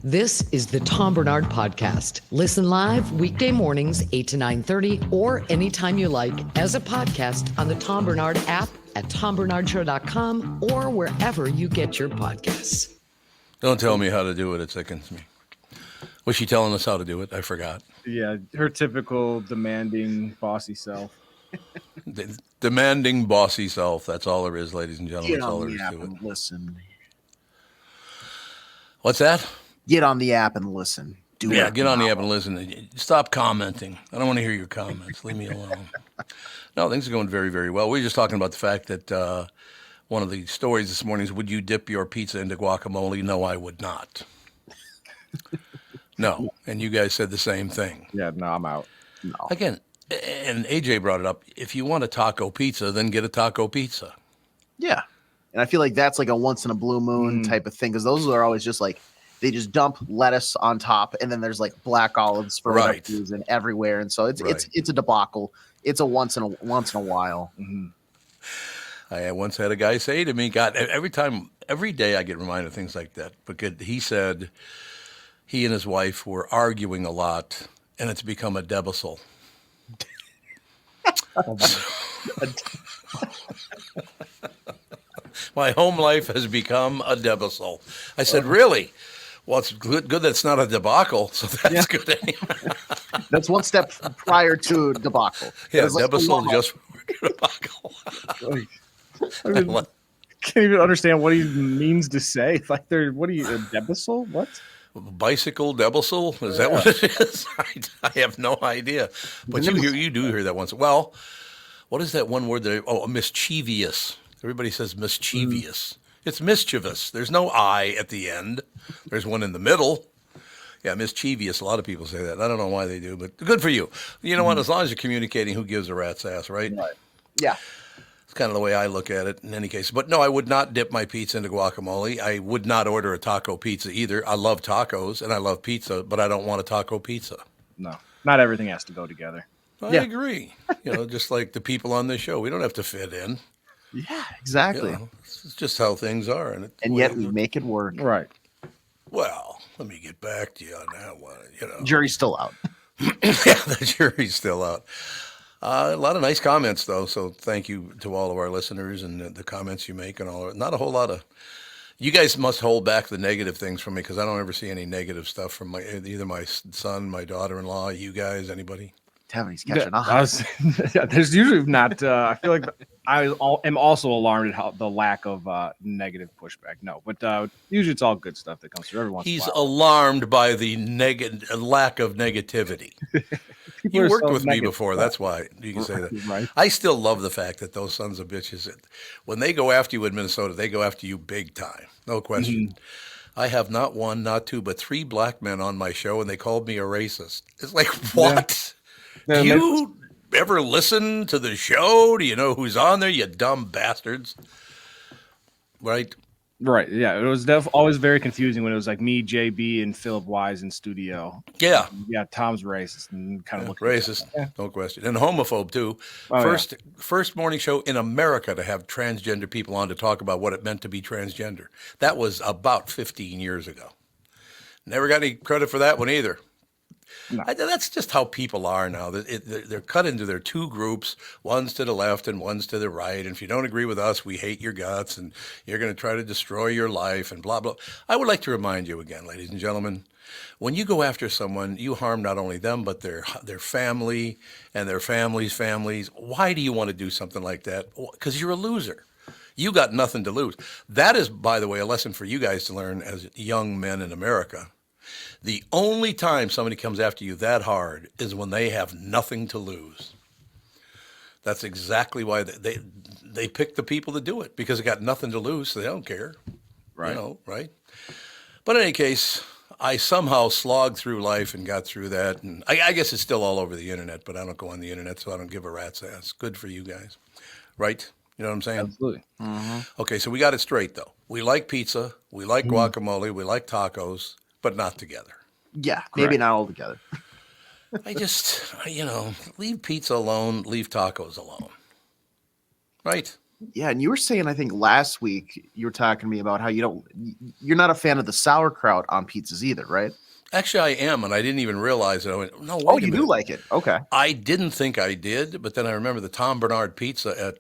This is the Tom Barnard Podcast. Listen live weekday mornings, 8 to 9:30, or anytime you like as a podcast on the Tom Barnard app at tombarnardshow.com or wherever you get your podcasts. Don't tell me how to do it. It sickens me. Was she telling us how to do it? I forgot. Yeah, her typical demanding, bossy self. Demanding, bossy self. That's all there is, ladies and gentlemen. Get That's all on there the is app to it. and listen. What's that? Get on the app and listen. Get on the app and listen. Stop commenting. I don't want to hear your comments. Leave me alone. No, things are going very, very well. We were just talking about the fact that one of the stories this morning is, would you dip your pizza into guacamole? No, I would not. No. And you guys said the same thing. Yeah, no, I'm out. No. Again, and AJ brought it up. If you want a taco pizza, then get a taco pizza. Yeah. And I feel like that's like a once in a blue moon type of thing, because those are always just like, they just dump lettuce on top, and then there's like black olives for whatever reason everywhere, and so it's a debacle. It's a once in a while. Mm-hmm. I once had a guy say to me, God, every day I get reminded of things like that, because he said he and his wife were arguing a lot, and it's become a debacle. My home life has become a debacle. I said, really? Well, it's good that it's not a debacle, so that's good anyway. That's one step prior to debacle. Yeah, debacle just debacle. I can't even understand what he means to say. Like, what are you, a debacle? What? Bicycle debacle? Is that what it is? I have no idea. But you do hear that once. Well, what is that one word mischievous. Everybody says mischievous. It's mischievous. There's no I at the end. There's one in the middle. Yeah, mischievous. A lot of people say that. I don't know why they do, but good for you. You know what? As long as you're communicating, who gives a rat's ass, right? Right. Yeah. It's kind of the way I look at it in any case. But no, I would not dip my pizza into guacamole. I would not order a taco pizza either. I love tacos and I love pizza, but I don't want a taco pizza. No, not everything has to go together. I agree. Just like the people on this show, we don't have to fit in. Yeah, exactly. It's just how things are. And yet we make it work. Right. Well, let me get back to you on that one. Jury's still out. Yeah, the jury's still out. A lot of nice comments, though, so thank you to all of our listeners and the comments you make and all. Not a whole lot of... You guys must hold back the negative things from me, because I don't ever see any negative stuff from either my son, my daughter-in-law, you guys, anybody. He's catching on. There's usually not... I feel like I am also alarmed at the lack of negative pushback. No, but usually it's all good stuff that comes through every once in a while. He's alarmed by the lack of negativity. You worked with me before. That's why you can say that. Right. I still love the fact that those sons of bitches, when they go after you in Minnesota, they go after you big time. No question. Mm-hmm. I have not one, not two, but three black men on my show, and they called me a racist. It's like, what? Yeah. Do you ever listen to the show? Do you know who's on there, you dumb bastards? Right? Right, yeah. It was always very confusing when it was like me, JB, and Philip Wise in studio. Yeah. Yeah, Tom's racist and kind of looking racist, no question. And homophobe, too. First morning show in America to have transgender people on to talk about what it meant to be transgender. That was about 15 years ago. Never got any credit for that one either. No. That's just how people are now. They're cut into their two groups, one's to the left and one's to the right. And if you don't agree with us, we hate your guts and you're going to try to destroy your life and blah, blah. I would like to remind you again, ladies and gentlemen, when you go after someone, you harm not only them, but their family and their families. Why do you want to do something like that? Because you're a loser. You got nothing to lose. That is, by the way, a lesson for you guys to learn as young men in America. The only time somebody comes after you that hard is when they have nothing to lose. That's exactly why they pick the people to do it, because they got nothing to lose, so they don't care. Right. Right? But in any case, I somehow slogged through life and got through that. And I guess it's still all over the internet, but I don't go on the internet, so I don't give a rat's ass. Good for you guys. Right? You know what I'm saying? Absolutely. Mm-hmm. Okay, so we got it straight, though. We like pizza. We like guacamole. We like tacos. But not together. Yeah, maybe not all together. I just, leave pizza alone, leave tacos alone. Right? Yeah, and you were saying, I think last week you were talking to me about how you're not a fan of the sauerkraut on pizzas either, right? Actually, I am, and I didn't even realize it. I went, no, Oh, wait a you minute. do like it? Okay. I didn't think I did, but then I remember the Tom Barnard pizza at,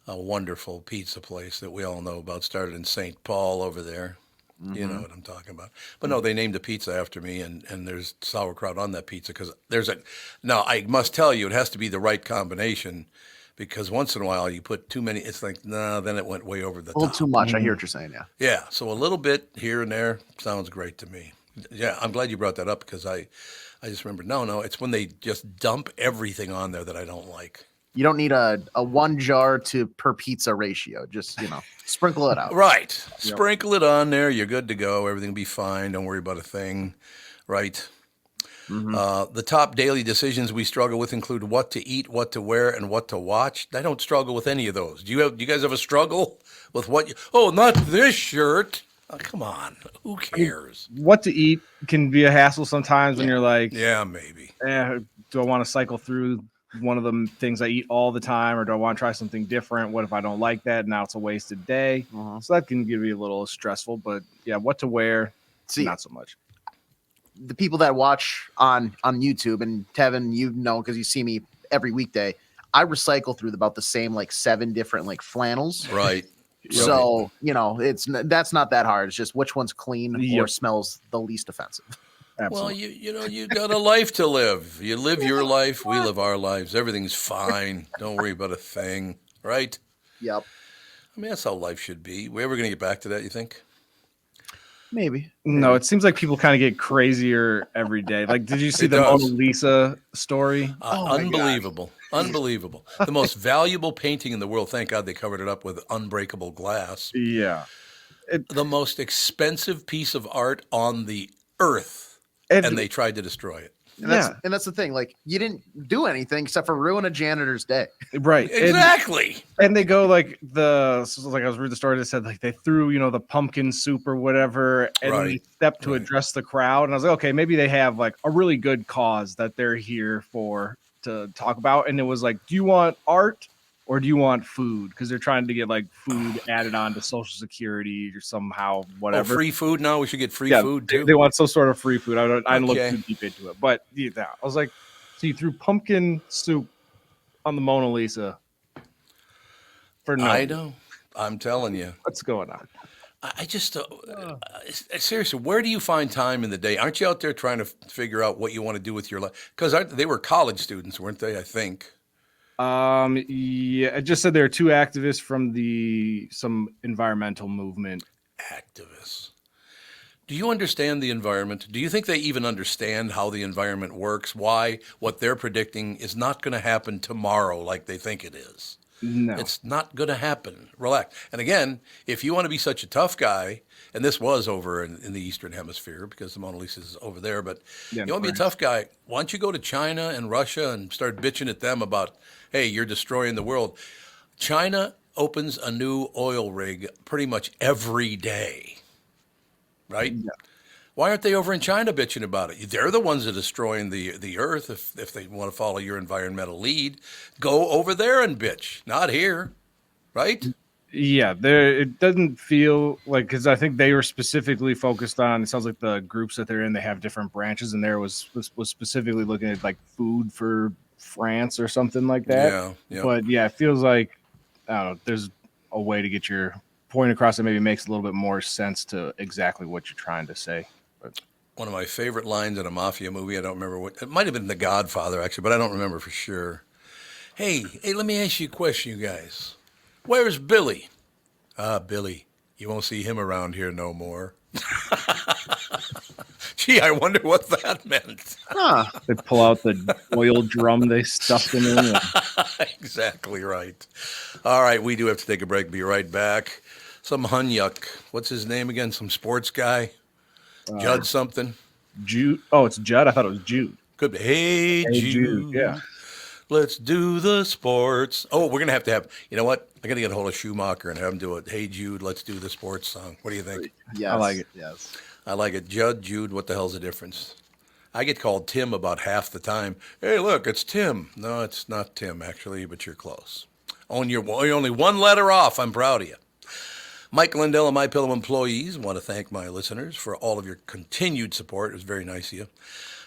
a wonderful pizza place that we all know about, started in St. Paul over there. You know what I'm talking about. But no, they named the pizza after me, and there's sauerkraut on that pizza because now I must tell you, it has to be the right combination because once in a while you put too many, it's like, no, then it went way over the top. A little too much. I hear what you're saying, yeah. Yeah, so a little bit here and there sounds great to me. Yeah, I'm glad you brought that up because I just remember, no, it's when they just dump everything on there that I don't like. You don't need a 1 jar to per pizza ratio. Just, sprinkle it out. Right. Yep. Sprinkle it on there. You're good to go. Everything will be fine. Don't worry about a thing. Right. The top daily decisions we struggle with include what to eat, what to wear, and what to watch. I don't struggle with any of those. Do you guys have a struggle with not this shirt? Oh, come on. Who cares? What to eat can be a hassle sometimes when you're like, yeah, maybe. Do I want to cycle through one of the things I eat all the time, or do I want to try something different? What if I don't like that? Now it's a wasted day. So that can give you a little stressful, but yeah, what to wear, not so much. The people that watch on YouTube, and Tevin, because you see me every weekday, I recycle through about the same 7 different flannels. Right. So, that's not that hard. It's just which one's clean or smells the least offensive. Absolutely. Well, you got a life to live. You live your life. We live our lives. Everything's fine. Don't worry about a thing. Right? Yep. I mean, that's how life should be. We ever going to get back to that, you think? Maybe. No, it seems like people kind of get crazier every day. Like, did you see the Mona Lisa story? Unbelievable. Unbelievable. The most valuable painting in the world. Thank God they covered it up with unbreakable glass. Yeah. The most expensive piece of art on the earth. And they tried to destroy it. And that's the thing. You didn't do anything except for ruin a janitor's day. Right. Exactly. And they go I was reading the story that said they threw, the pumpkin soup or whatever, and they stepped to address the crowd. And I was like, okay, maybe they have a really good cause that they're here to talk about. And it was do you want art or do you want food? Because they're trying to get food added on to Social Security or somehow whatever. Free food now? We should get free food too. They want some sort of free food. I didn't look too deep into it, but I was like, so you threw pumpkin soup on the Mona Lisa for no? I know. I'm telling you. What's going on? I just seriously, where do you find time in the day? Aren't you out there trying to figure out what you want to do with your life? Because they were college students, weren't they? I think. Yeah, I just said there are 2 activists from some environmental movement. Activists. Do you understand the environment? Do you think they even understand how the environment works? Why what they're predicting is not going to happen tomorrow like they think it is? No. It's not going to happen. Relax. And again, if you want to be such a tough guy, and this was over in the Eastern Hemisphere because the Mona Lisa is over there, but you want to be a tough guy, why don't you go to China and Russia and start bitching at them about, hey, you're destroying the world. China opens a new oil rig pretty much every day, right? Yeah. Why aren't they over in China bitching about it? They're the ones that are destroying the earth. If they want to follow your environmental lead, go over there and bitch, not here, right? Yeah, it doesn't feel because I think they were specifically focused on. It sounds like the groups that they're in, they have different branches, and there was specifically looking at food for France or something like that. Yeah. But yeah, it feels like I don't know. There's a way to get your point across that maybe makes a little bit more sense to exactly what you're trying to say. But one of my favorite lines in a mafia movie, I don't remember what it might have been The Godfather actually, but I don't remember for sure. Hey, let me ask you a question, you guys. Where's Billy? Billy, you won't see him around here no more. Gee, I wonder what that meant. They pull out the oil drum they stuffed him in. Exactly right. All right, we do have to take a break. Be right back. Some Hunyuk. What's his name again? Some sports guy? Judd something? Jude. Oh, it's Judd? I thought it was Jude. Could be. Hey, Jude. Yeah. Let's do the sports. Oh, we're going to have, you know what? I got to get a hold of Schumacher and have him do it. Hey, Jude, let's do the sports song. What do you think? Yes. I like it. Yes. I like it. Judd, Jude, what the hell's the difference? I get called Tim about half the time. Hey, look, it's Tim. No, it's not Tim, actually, but you're close. You're only one letter off. I'm proud of you. Mike Lindell and MyPillow employees want to thank my listeners for all of your continued support. It was very nice of you.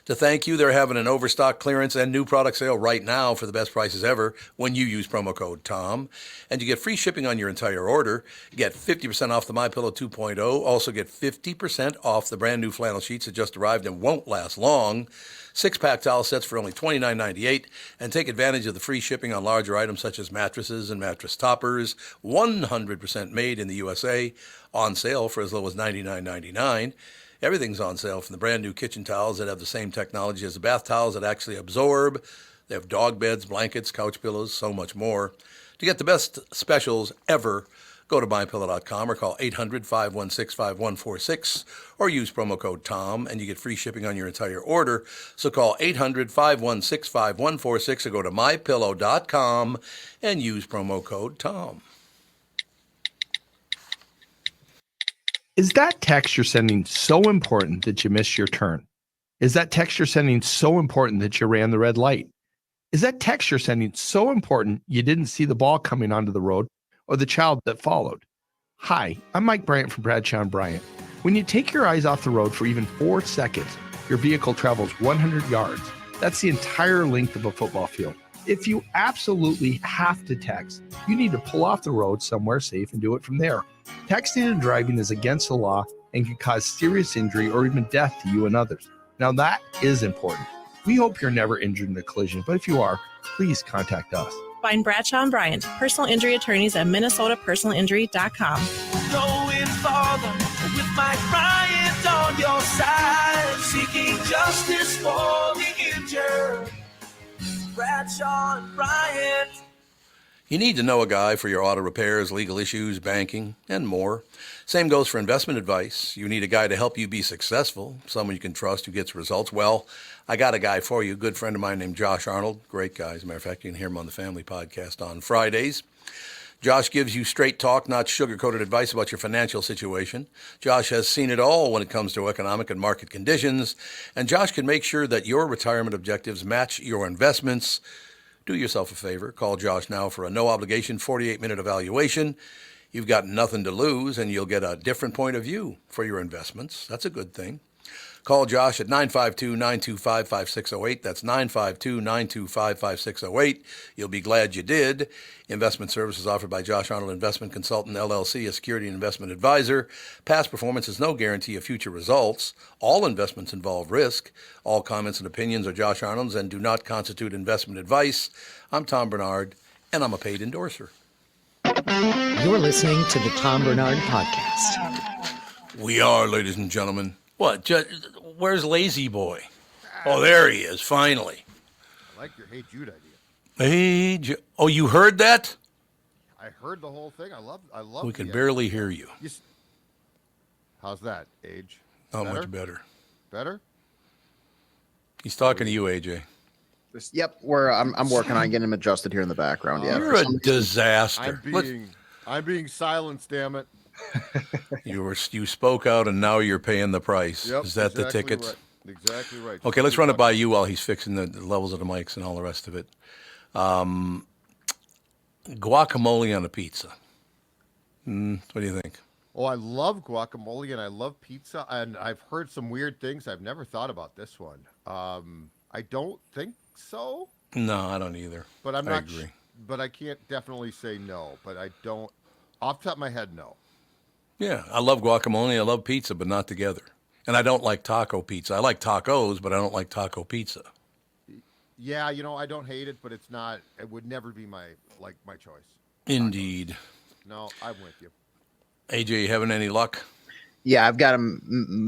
To thank you, they're having an overstock clearance and new product sale right now for the best prices ever when you use promo code TOM. And you get free shipping on your entire order. You get 50% off the MyPillow 2.0. Also get 50% off the brand new flannel sheets that just arrived and won't last long. 6-pack towel sets for only $29.98. And take advantage of the free shipping on larger items such as mattresses and mattress toppers. 100% made in the USA. On sale for as low as $99.99. Everything's on sale, from the brand new kitchen towels that have the same technology as the bath towels that actually absorb. They have dog beds, blankets, couch pillows, so much more. To get the best specials ever, go to MyPillow.com or call 800-516-5146 or use promo code TOM and you get free shipping on your entire order. So call 800-516-5146 or go to MyPillow.com and use promo code TOM. Is that text you're sending so important that you missed your turn? Is that text you're sending so important that you ran the red light? Is that text you're sending so important you didn't see the ball coming onto the road or the child that followed? Hi, I'm Mike Bryant from Bradshaw & Bryant. When you take your eyes off the road for even 4 seconds, your vehicle travels 100 yards. That's the entire length of a football field. If you absolutely have to text, you need to pull off the road somewhere safe and do it from there. Texting and driving is against the law and can cause serious injury or even death to you and others. Now that is important. We hope you're never injured in a collision, but if you are, please contact us. Find Bradshaw & Bryant, personal injury attorneys at minnesotapersonalinjury.com. Going farther with Mike Bryant on your side, seeking justice for the injured. Bradshaw & Bryant. You need to know a guy for your auto repairs, legal issues, banking, and more. Same goes for investment advice. You need a guy to help you be successful, someone you can trust who gets results. Well, I got a guy for you, a good friend of mine named Josh Arnold. Great guy. As a matter of fact, you can hear him on the Family Podcast on Fridays. Josh gives you straight talk, not sugar-coated advice about your financial situation. Josh has seen it all when it comes to economic and market conditions, and Josh can make sure that your retirement objectives match your investments. Do yourself a favor. Call Josh now for a no-obligation 48-minute evaluation. You've got nothing to lose, and you'll get a different point of view for your investments. That's a good thing. Call Josh at 952-925-5608. That's 952-925-5608. You'll be glad you did. Investment services offered by Josh Arnold Investment Consultant, LLC, a security and investment advisor. Past performance is no guarantee of future results. All investments involve risk. All comments and opinions are Josh Arnold's and do not constitute investment advice. I'm Tom Barnard, and I'm a paid endorser. You're listening to the Tom Barnard Podcast. We are, ladies and gentlemen. What? Where's Lazy Boy? Oh, there he is, finally. I like your Hey Jude idea. Hey, oh, you heard that? I heard the whole thing. I love. We can barely hear you. How's that, Age? Not much better. Better? He's talking to you, AJ. Yep, I'm working on getting him adjusted here in the background. Yeah, you're a disaster. I'm being silenced. Damn it! You spoke out, and now you're paying the price. Yep, Is that exactly the ticket? Right. Exactly right. Okay, let's run it by you while he's fixing the levels of the mics and all the rest of it. Guacamole on a pizza. What do you think? Oh, I love guacamole and I love pizza, and I've heard some weird things. I've never thought about this one. I don't think so. No, I don't either. But I agree. But I can't definitely say no. But I don't, off the top of my head, no. Yeah, I love guacamole. I love pizza, but not together. And I don't like taco pizza. I like tacos, but I don't like taco pizza. Yeah, I don't hate it, but it's not. It would never be my choice. Indeed. Tacos. No, I'm with you. AJ, you having any luck? Yeah, I've got him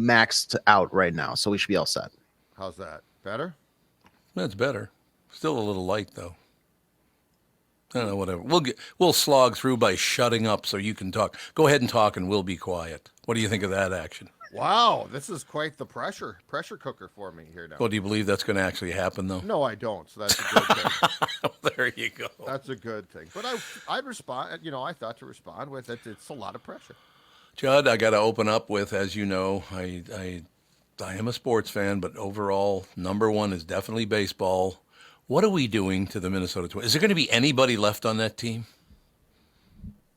maxed out right now, so we should be all set. How's that? Better? That's better. Still a little light though. I don't know, whatever. We'll slog through by shutting up so you can talk. Go ahead and talk, and we'll be quiet. What do you think of that action? Wow, this is quite the pressure cooker for me here now. Well, do you believe that's going to actually happen, though? No, I don't. So that's a good thing. There you go. That's a good thing. But I respond. I thought to respond with it. It's a lot of pressure. Judd, I got to open up with, as you know, I am a sports fan, but overall, number one is definitely baseball. What are we doing to the Minnesota Twins? Is there going to be anybody left on that team?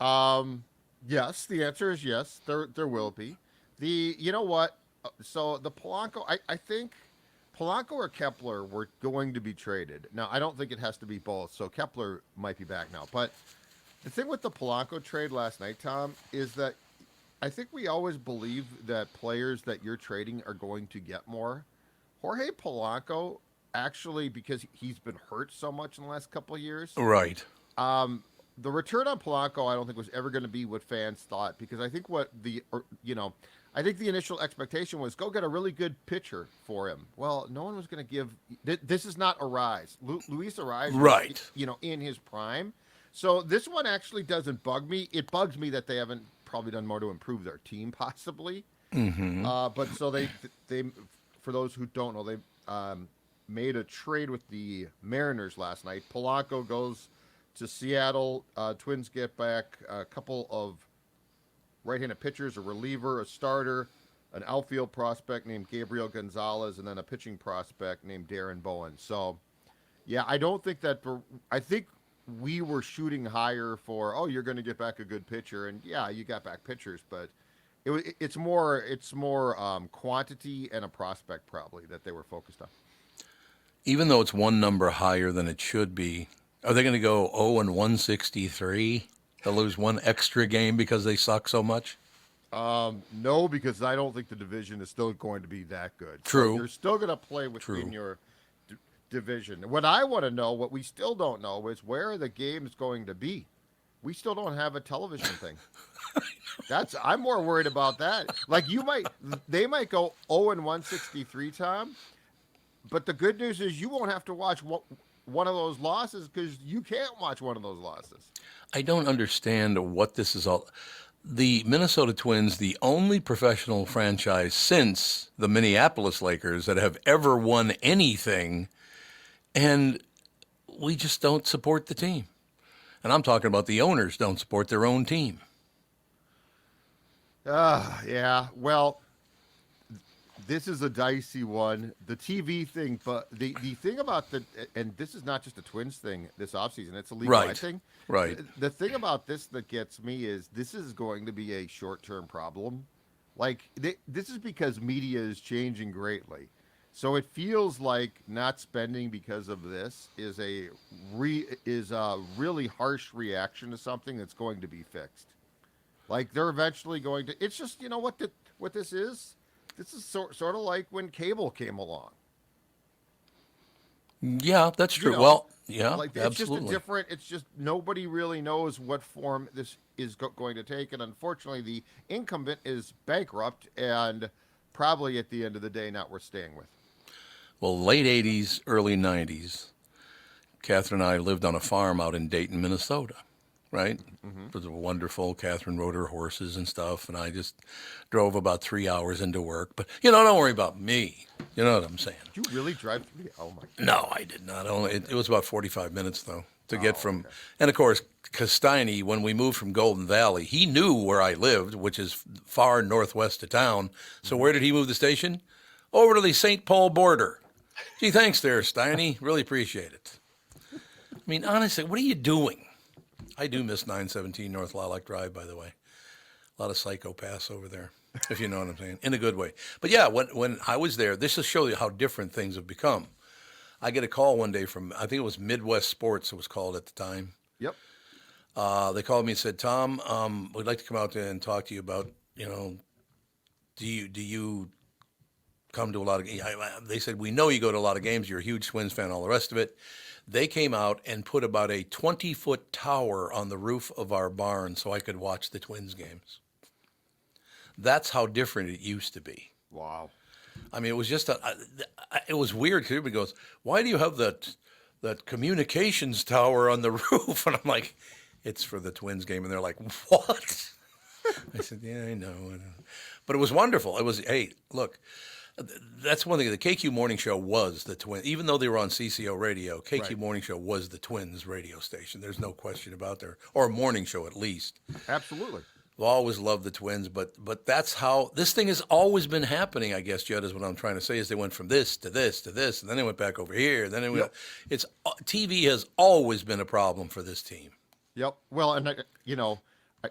Yes, the answer is yes. There will be. You know what? So the Polanco, I think Polanco or Kepler were going to be traded. Now I don't think it has to be both. So Kepler might be back now. But the thing with the Polanco trade last night, Tom, is that I think we always believe that players that you're trading are going to get more. Jorge Polanco, actually, because he's been hurt so much in the last couple of years. Right. The return on Polanco, I don't think was ever going to be what fans thought, because I think I think the initial expectation was go get a really good pitcher for him. Well, no one was going to give. This is not Arise. Luis Arise, right? In his prime. So this one actually doesn't bug me. It bugs me that they haven't probably done more to improve their team, possibly. Mm-hmm. But so they, for those who don't know, they made a trade with the Mariners last night. Polanco goes to Seattle. Twins get back a couple of right-handed pitchers, a reliever, a starter, an outfield prospect named Gabriel Gonzalez, and then a pitching prospect named Darren Bowen. So, yeah, I don't think that. I think we were shooting higher for, you're going to get back a good pitcher, and yeah, you got back pitchers, but it's more quantity and a prospect probably that they were focused on. Even though it's one number higher than it should be, are they going to go 0-163? They'll lose one extra game because they suck so much? No, because I don't think the division is still going to be that good. True. So you're still going to play within your division. What I want to know, what we still don't know, is where are the games going to be? We still don't have a television thing. I'm more worried about that. Like they might go 0-163, Tom. But the good news is you won't have to watch one of those losses because you can't watch one of those losses. I don't understand what this is all. The Minnesota Twins, the only professional franchise since the Minneapolis Lakers that have ever won anything, and we just don't support the team. And I'm talking about the owners don't support their own team. Yeah. Well, this is a dicey one. The TV thing, but the thing about and this is not just a Twins thing this offseason, it's a league-wide thing. Right. The thing about this that gets me is this is going to be a short-term problem. Like, this is because media is changing greatly. So it feels like not spending because of this is a really harsh reaction to something that's going to be fixed. Like, they're eventually going to. It's just, what this is. This is sort of like when cable came along. Yeah, that's true. Well, yeah, like, it's absolutely. Just a different. It's just nobody really knows what form this is going to take, and unfortunately, the incumbent is bankrupt and probably at the end of the day not worth staying with. Well, late 80s, early 90s, Catherine and I lived on a farm out in Dayton, Minnesota, right? Mm-hmm. It was wonderful. Catherine rode her horses and stuff, and I just drove about 3 hours into work. But, don't worry about me. You know what I'm saying? Did you really drive 3 hours? Oh, my God. No, I did not. It was about 45 minutes, though, to get from. Okay. And, of course, Kristyn, when we moved from Golden Valley, he knew where I lived, which is far northwest of town. So where did he move the station? Over to the St. Paul border. Gee, thanks there, Steiny. Really appreciate it. I mean, honestly, what are you doing? I do miss 917 North Lilac Drive, by the way. A lot of psychopaths over there, if you know what I'm saying, in a good way. But yeah, when I was there, this will show you how different things have become. I get a call one day from, I think it was Midwest Sports, it was called at the time. Yep. They called me and said, Tom, we'd like to come out there and talk to you about, do you come to a lot of games? They said, we know you go to a lot of games. You're a huge Twins fan, all the rest of it. They came out and put about a 20-foot tower on the roof of our barn so I could watch the Twins games. That's how different it used to be. Wow. I mean, it was just it was weird because everybody goes, why do you have that communications tower on the roof? And I'm like, it's for the Twins game. And they're like, what? I said, yeah, I know. But it was wonderful. It was, hey, look, that's one thing. The KQ Morning Show was the Twins. Even though they were on CCO radio, KQ Morning Show was the Twins radio station. There's no question about there, or a morning show at least. Absolutely. We'll always love the Twins, but that's how this thing has always been happening, I guess, Judd, is what I'm trying to say, is they went from this to this to this, and then they went back over here. Then TV has always been a problem for this team. Yep. Well, and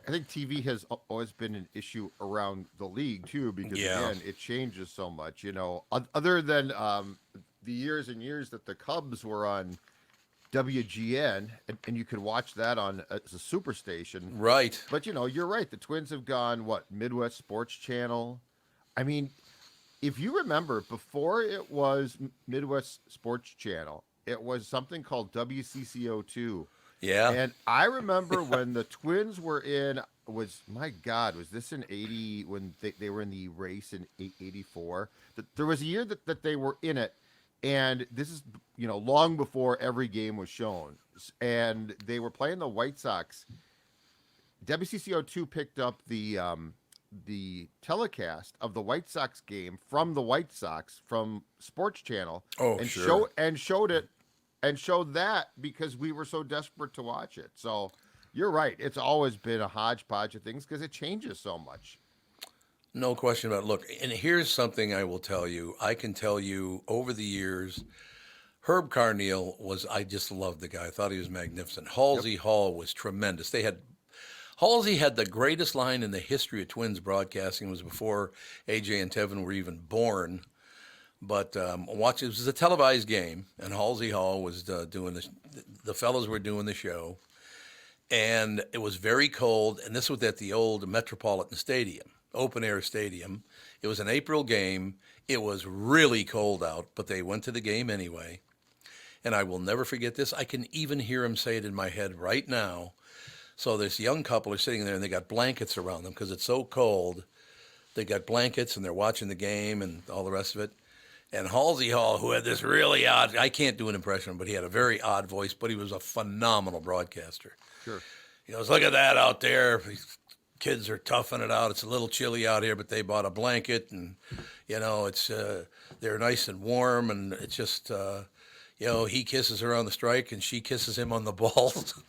I think TV has always been an issue around the league too, because again, it changes so much. Other than the years and years that the Cubs were on WGN, and you could watch that on as a superstation, right? But you're right. The Twins have gone Midwest Sports Channel. I mean, if you remember, before it was Midwest Sports Channel, it was something called WCCO2. Yeah. And I remember when the Twins were was this in 80 when they were in the race in 84? There was a year that they were in it, and this is, long before every game was shown. And they were playing the White Sox. WCCO2 picked up the telecast of the White Sox game from the White Sox from Sports Channel. Oh, and sure. Showed that because we were so desperate to watch it. So you're right. It's always been a hodgepodge of things because it changes so much. No question about it. Look, and here's something I will tell you. I can tell you over the years, Herb Carneal I just loved the guy. I thought he was magnificent. Halsey Hall was tremendous. Halsey had the greatest line in the history of Twins broadcasting. It was before AJ and Tevin were even born. But it was a televised game, and Halsey Hall was doing this. The fellows were doing the show, and it was very cold. And this was at the old Metropolitan Stadium, open-air stadium. It was an April game. It was really cold out, but they went to the game anyway. And I will never forget this. I can even hear him say it in my head right now. So this young couple are sitting there, and they got blankets around them because it's so cold. They got blankets, and they're watching the game and all the rest of it. And Halsey Hall, who had this really odd, I can't do an impression, but he had a very odd voice, but he was a phenomenal broadcaster. Sure. He goes, look at that out there. These kids are toughing it out. It's a little chilly out here, but they bought a blanket, and, it's they're nice and warm, and it's just, he kisses her on the strike, and she kisses him on the balls.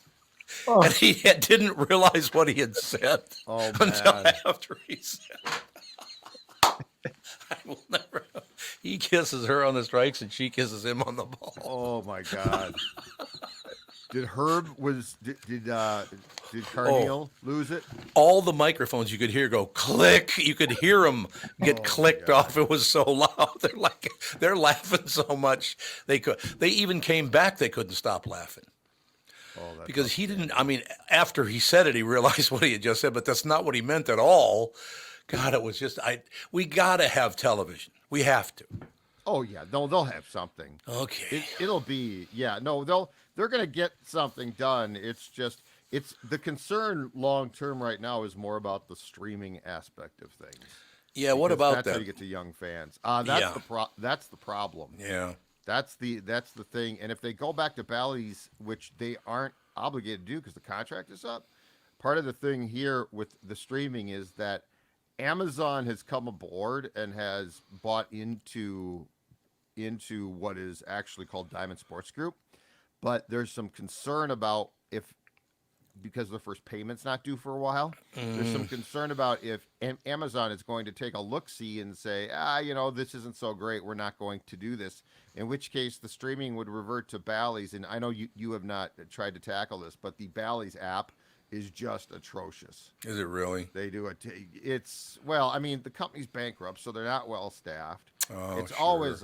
Oh. And he didn't realize what he had said until after he said it. I will never. He kisses her on the strikes, and she kisses him on the ball. Oh my God! Did Carneal lose it? All the microphones you could hear go click. You could hear them get clicked off. It was so loud. They're laughing so much they even came back. They couldn't stop laughing. Because he didn't. I mean, after he said it, he realized what he had just said, but that's not what he meant at all. God, it was just we got to have television. We have to. Oh yeah, no, they'll have something. Okay. It'll be they're going to get something done. It's the concern long term right now is more about the streaming aspect of things. Yeah, what about that's that? How you get to young fans. That's the problem. Yeah. That's the thing. And if they go back to Bally's, which they aren't obligated to do because the contract is up, part of the thing here with the streaming is that Amazon has come aboard and has bought into what is actually called Diamond Sports Group. But there's some concern about because the first payment's not due for a while, there's some concern about if Amazon is going to take a look-see and say, this isn't so great, we're not going to do this, in which case the streaming would revert to Bally's. And I know you have not tried to tackle this, but the Bally's app is just atrocious. Is it really? They do it. The company's bankrupt, so they're not well staffed. Oh, it's sure. always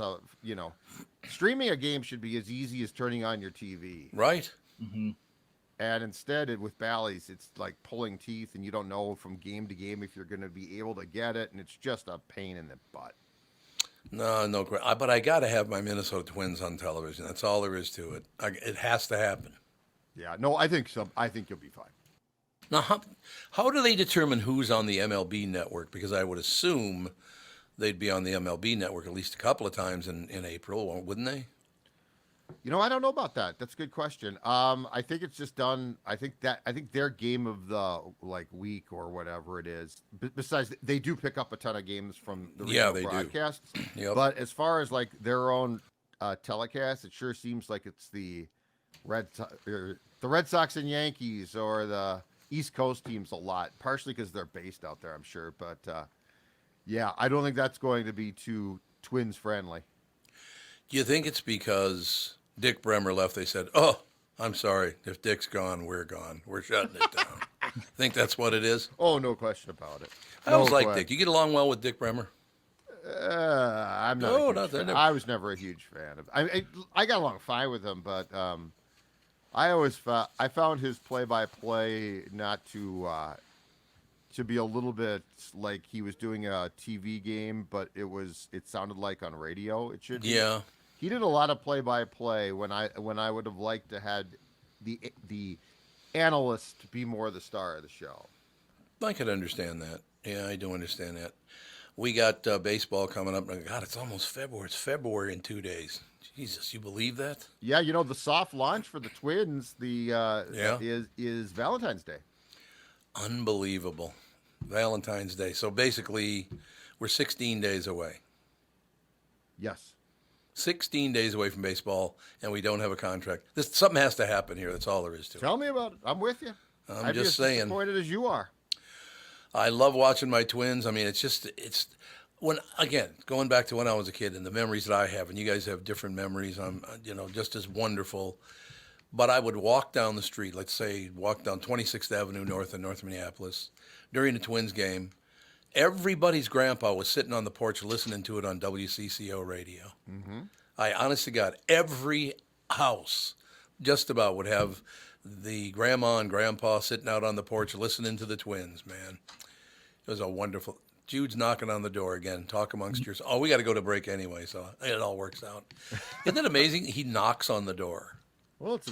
streaming a game should be as easy as turning on your TV. Right. Mm-hmm. And instead, with Bally's, it's like pulling teeth, and you don't know from game to game if you're going to be able to get it, and it's just a pain in the butt. No, but I got to have my Minnesota Twins on television. That's all there is to it. It has to happen. Yeah, no, I think so. I think you'll be fine. Now, how do they determine who's on the MLB network? Because I would assume they'd be on the MLB network at least a couple of times in April, wouldn't they? I don't know about that. That's a good question. I think it's just done. I think their game of the week or whatever it is. Besides, they do pick up a ton of games from the regional broadcasts. Yep. But as far as their own telecast, it sure seems like it's the Red Sox and Yankees or the East Coast teams a lot. Partially because they're based out there, I'm sure. But I don't think that's going to be too Twins friendly. Do you think it's because Dick Bremer left? They said, "Oh, I'm sorry. If Dick's gone, we're gone. We're shutting it down." Think that's what it is? Oh, no question about it. I always like Dick. You get along well with Dick Bremer? I'm not. I was never a huge fan of. I got along fine with him, but I found his play-by-play not to be a little bit like he was doing a TV game, but it sounded like on radio. It should. Yeah. He did a lot of play-by-play when I would have liked to had the analyst be more the star of the show. I could understand that. Yeah, I do understand that. We got baseball coming up. God, it's almost February. It's February in 2 days. Jesus, you believe that? Yeah, the soft launch for the Twins is Valentine's Day. Unbelievable. Valentine's Day. So basically, we're 16 days away. Yes. 16 days away from baseball, and we don't have a contract. Something has to happen here. That's all there is to it. Tell me about it. I'm with you. I'm just saying. Disappointed as you are. I love watching my Twins. I mean, it's when, again, going back to when I was a kid and the memories that I have, and you guys have different memories. I'm, just as wonderful. But I would walk down the street, let's say walk down 26th Avenue North in North Minneapolis during the Twins game. Everybody's grandpa was sitting on the porch listening to it on WCCO radio. Mm-hmm. I honest to God, every house just about would have the grandma and grandpa sitting out on the porch listening to the Twins, man. It was a wonderful... Jude's knocking on the door again. Talk amongst yourselves. Oh, we got to go to break anyway, so it all works out. Isn't it amazing? He knocks on the door. Well, it's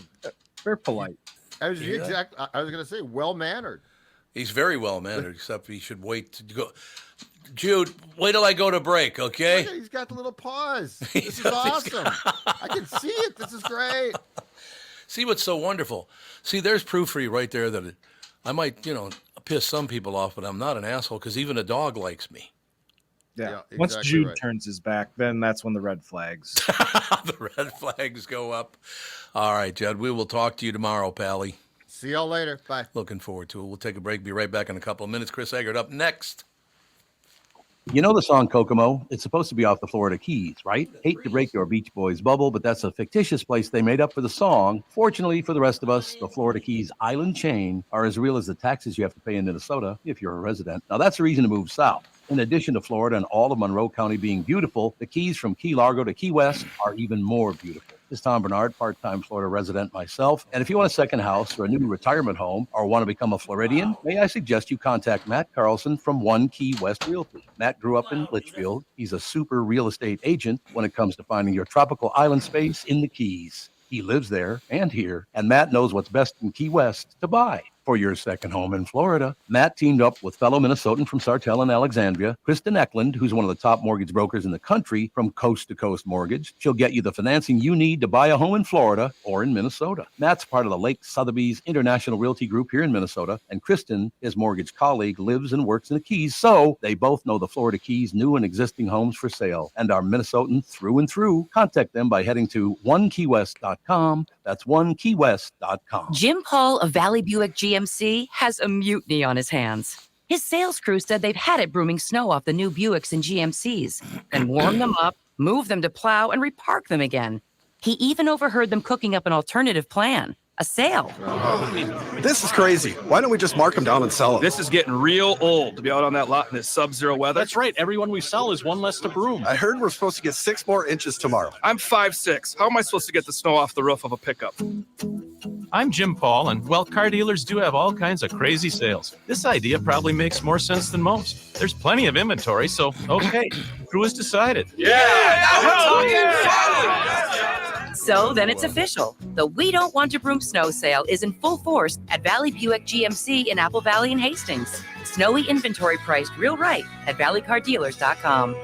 very polite. I was going to say well-mannered. He's very well-mannered, except he should wait to go. Jude, wait till I go to break, okay? He's got the little pause. This is awesome. I can see it. This is great. See what's so wonderful. See, there's proof for you right there that I might, piss some people off, but I'm not an asshole because even a dog likes me. Yeah. Once Jude turns his back, then that's when the red flags. The red flags go up. All right, Judd, we will talk to you tomorrow, Pally. See y'all later. Bye. Looking forward to it. We'll take a break. Be right back in a couple of minutes. Chris Egert up next. You know the song Kokomo? It's supposed to be off the Florida Keys, right? Hate to break your Beach Boys bubble, but that's a fictitious place they made up for the song. Fortunately for the rest of us, the Florida Keys island chain are as real as the taxes you have to pay in Minnesota if you're a resident. Now that's a reason to move south. In addition to Florida and all of Monroe County being beautiful, the Keys from Key Largo to Key West are even more beautiful. This is Tom Barnard, part-time Florida resident myself. And if you want a second house or a new retirement home or want to become a Floridian, may I suggest you contact Matt Carlson from One Key West Realty. Matt grew up in Litchfield. He's a super real estate agent when it comes to finding your tropical island space in the Keys. He lives there and here, and Matt knows what's best in Key West to buy. For your second home in Florida, Matt teamed up with fellow Minnesotan from Sartell and Alexandria, Kristen Eklund, who's one of the top mortgage brokers in the country from Coast to Coast Mortgage. She'll get you the financing you need to buy a home in Florida or in Minnesota. Matt's part of the Lake Sotheby's International Realty Group here in Minnesota, and Kristen, his mortgage colleague, lives and works in the Keys, so they both know the Florida Keys' new and existing homes for sale and are Minnesotan through and through. Contact them by heading to onekeywest.com. That's onekeywest.com. Jim Paul of Valley Buick GMC has a mutiny on his hands. His sales crew said they've had it brooming snow off the new Buicks and GMCs and warm them up, move them to plow, and repark them again. He even overheard them cooking up an alternative plan, a sale. This is crazy. Why don't we just mark them down and sell them? This is getting real old to be out on that lot in this sub-zero weather. That's right. Everyone we sell is one less to broom. I heard we're supposed to get 6 more inches tomorrow. I'm 5'6". How am I supposed to get the snow off the roof of a pickup? I'm Jim Paul, and well, car dealers do have all kinds of crazy sales. This idea probably makes more sense than most. There's plenty of inventory, so okay, crew has decided. So then it's official. The We Don't Want to Broom snow sale is in full force at Valley Buick GMC in Apple Valley and Hastings. Snowy inventory priced real right at valleycardealers.com.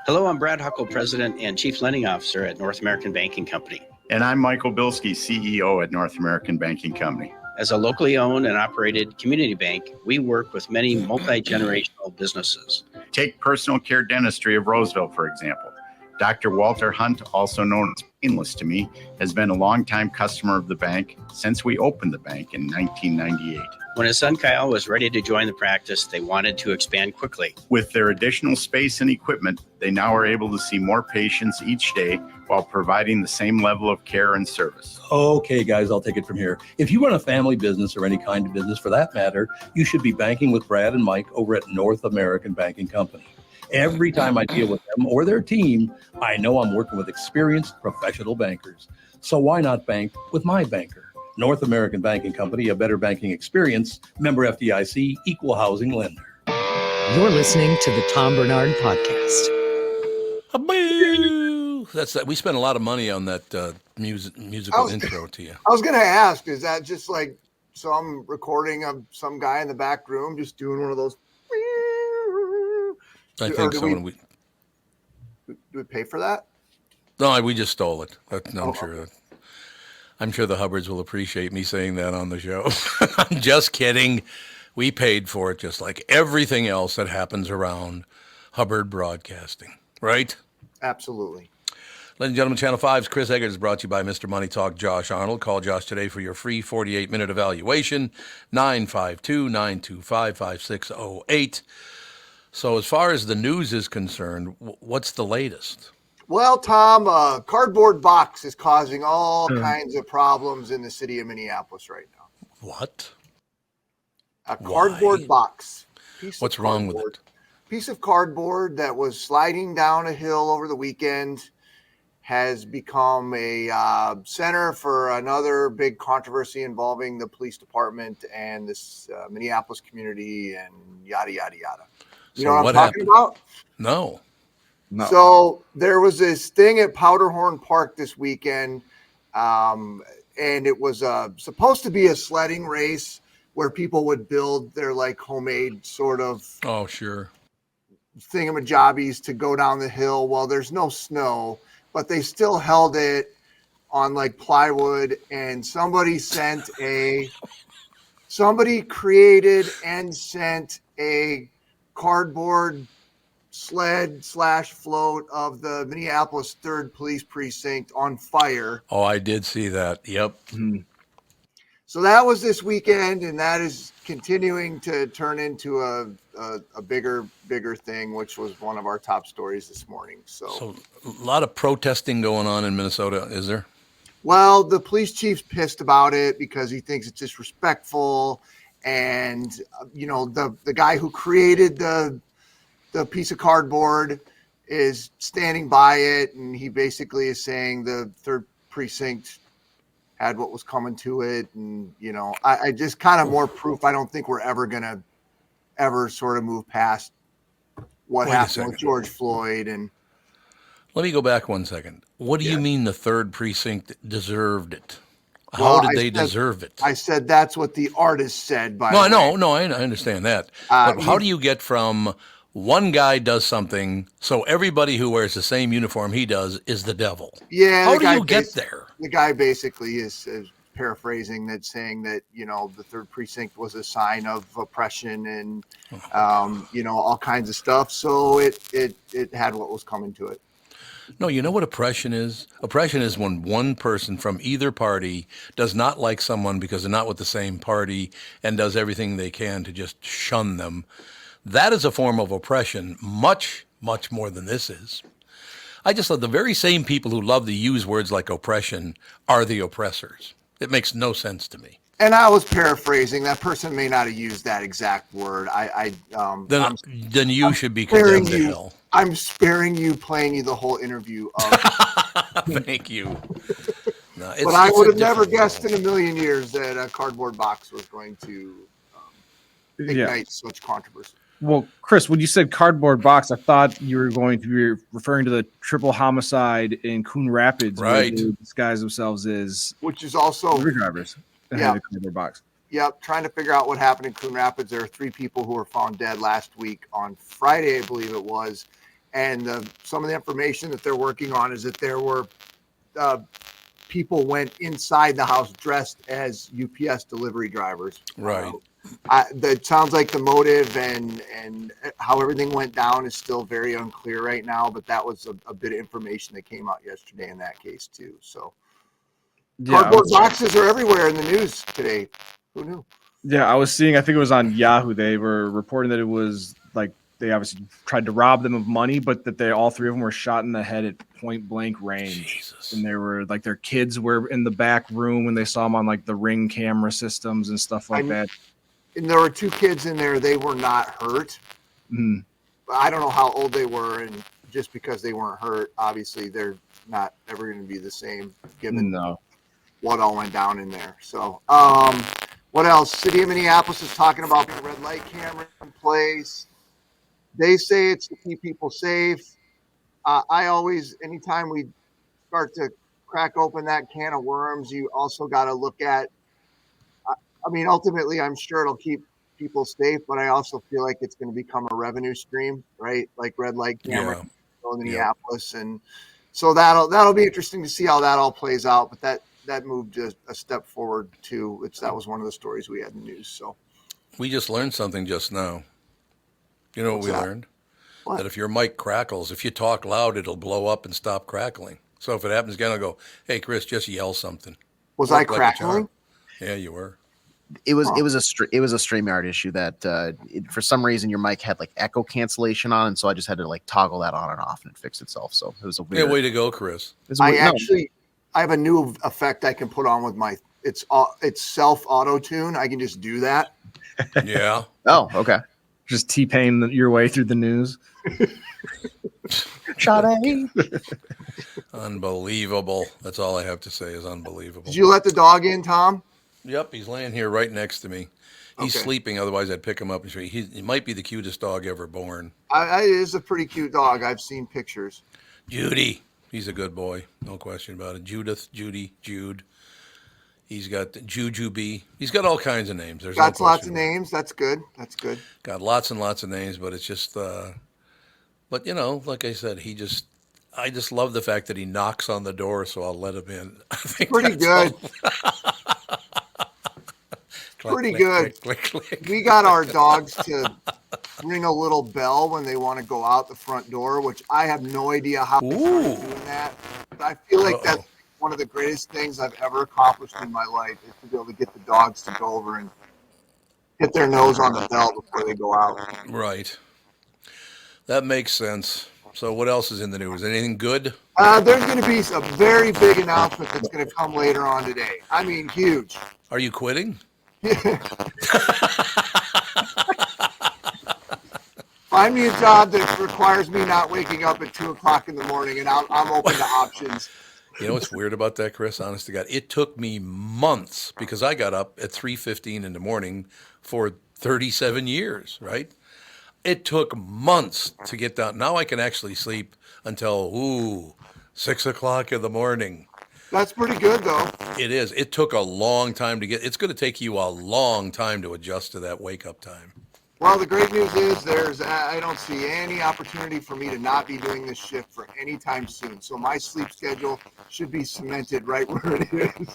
Hello, I'm Brad Huckle, President and Chief Lending Officer at North American Banking Company. And I'm Michael Bilski, CEO at North American Banking Company. As a locally owned and operated community bank, we work with many multi-generational businesses. Take Personal Care Dentistry of Roseville, for example. Dr. Walter Hunt, also known as Painless to me, has been a longtime customer of the bank since we opened the bank in 1998. When his son Kyle was ready to join the practice, they wanted to expand quickly. With their additional space and equipment, they now are able to see more patients each day while providing the same level of care and service. Okay, guys, I'll take it from here. If you run a family business or any kind of business for that matter, you should be banking with Brad and Mike over at North American Banking Company. Every time I deal with them or their team, I know I'm working with experienced professional bankers. So why not bank with my banker? North American Banking Company, a better banking experience, member FDIC, equal housing lender. You're listening to the Tom Barnard Podcast. That's that. We spent a lot of money on that musical intro to you. I was going to ask, is that just like some recording of some guy in the back room just doing one of those? I think so. Do we pay for that? No, we just stole it. I'm sure the Hubbards will appreciate me saying that on the show. I'm just kidding. We paid for it just like everything else that happens around Hubbard Broadcasting, right? Absolutely. Ladies and gentlemen, Channel 5's Chris Egert is brought to you by Mr. Money Talk, Josh Arnold. Call Josh today for your free 48-minute evaluation, 952-925-5608. So as far as the news is concerned, what's the latest? Well, Tom, a cardboard box is causing all kinds of problems in the city of Minneapolis right now. What? A cardboard box. What's wrong with it? Piece of cardboard that was sliding down a hill over the weekend has become a center for another big controversy involving the police department and this Minneapolis community and yada, yada, yada. You know what I'm talking about? No. So there was this thing at Powderhorn Park this weekend, and it was supposed to be a sledding race where people would build their like homemade sort of thingamajobbies to go down the hill. Well, there's no snow, but they still held it on like plywood, and somebody created and sent a cardboard sled / float of the Minneapolis 3rd Police Precinct on fire. Oh, I did see that. Yep. Mm-hmm. So that was this weekend, and that is continuing to turn into a bigger thing, which was one of our top stories this morning. So a lot of protesting going on in Minnesota, is there? Well, the police chief's pissed about it because he thinks it's disrespectful. And, you know, the guy who created the piece of cardboard is standing by it. And he basically is saying the 3rd precinct had what was coming to it. And, you know, I just kind of more proof. I don't think we're ever going to ever sort of move past what happened with George Floyd. And let me go back 1 second. What do you mean the 3rd precinct deserved it? How did they deserve it? I said that's what the artist said. I understand that. But how do you get from one guy does something, so everybody who wears the same uniform he does is the devil? Yeah. How do you get there? The guy basically is paraphrasing that, saying that, you know, the 3rd precinct was a sign of oppression and, you know, all kinds of stuff. So it had what was coming to it. No, you know what oppression is? Oppression is when one person from either party does not like someone because they're not with the same party and does everything they can to just shun them. That is a form of oppression, much, much more than this is. I just thought the very same people who love to use words like oppression are the oppressors. It makes no sense to me. And I was paraphrasing. That person may not have used that exact word. Then you should be condemned to hell. I'm sparing you, playing you the whole interview. Thank you. No, but I would have never guessed in a million years that a cardboard box was going to ignite such controversy. Well, Chris, when you said cardboard box, I thought you were going to be referring to the triple homicide in Coon Rapids, right? Where they disguise themselves as, which is also delivery drivers. Yeah, cardboard box. Yep, trying to figure out what happened in Coon Rapids. There are 3 people who were found dead last week on Friday, I believe it was. And some of the information that they're working on is that there were people went inside the house dressed as UPS delivery drivers. Right. That sounds like the motive and how everything went down is still very unclear right now. But that was a bit of information that came out yesterday in that case too. So cardboard boxes are everywhere in the news today. Who knew? Yeah, I was seeing, I think it was on Yahoo, they were reporting that it was like they obviously tried to rob them of money, but that all three of them were shot in the head at point blank range. Jesus. And they were like, their kids were in the back room when they saw them on like the Ring camera systems and stuff like that. And there were 2 kids in there. They were not hurt. Mm. I don't know how old they were. And just because they weren't hurt, obviously they're not ever going to be the same given what all went down in there. So, what else? City of Minneapolis is talking about the red light camera in place. They say it's to keep people safe. I always, anytime we start to crack open that can of worms, you also got to look at, I mean, ultimately, I'm sure it'll keep people safe, but I also feel like it's going to become a revenue stream, right? Like red light camera in Minneapolis. And so that'll be interesting to see how that all plays out. But that moved a step forward too, which that was one of the stories we had in the news. So we just learned something just now. You know what we learned? What? That if your mic crackles, if you talk loud, it'll blow up and stop crackling. So if it happens again, I'll go, "Hey, Chris, just yell something." Was I crackling? Yeah, you were. It was a StreamYard issue that for some reason your mic had like echo cancellation on, and so I just had to like toggle that on and off, and it fixed itself. So it was a weird. Yeah, way to go, Chris. I have a new effect I can put on with my. It's self auto tune. I can just do that. Yeah. Oh, okay. Just T-Pain your way through the news. Unbelievable. That's all I have to say is unbelievable. Did you let the dog in, Tom? Yep, he's laying here right next to me. He's sleeping. Otherwise, I'd pick him up and show you. He might be the cutest dog ever born. It is a pretty cute dog. I've seen pictures. Judy. He's a good boy. No question about it. Judith, Judy, Jude. He's got Jujubee. He's got all kinds of names. There's got lots of names. That's good. That's good. Got lots and lots of names, but it's just, but you know, like I said, I just love the fact that he knocks on the door, so I'll let him in. I think pretty good. Pretty good. We got our dogs to ring a little bell when they want to go out the front door, which I have no idea how they started doing that. But I feel like that's one of the greatest things I've ever accomplished in my life is to be able to get the dogs to go over and hit their nose on the bell before they go out. Right. That makes sense. So what else is in the news? Anything good? There's going to be a very big announcement that's going to come later on today. I mean, huge. Are you quitting? Find me a job that requires me not waking up at 2 o'clock in the morning, and I'm open to options. You know what's weird about that, Chris? Honest to God, it took me months because I got up at 3:15 in the morning for 37 years, right? It took months to get down. Now I can actually sleep until 6 o'clock in the morning. That's pretty good, though. It is. It took a long time to get. It's going to take you a long time to adjust to that wake-up time. Well, the great news is I don't see any opportunity for me to not be doing this shift for any time soon. So my sleep schedule should be cemented right where it is.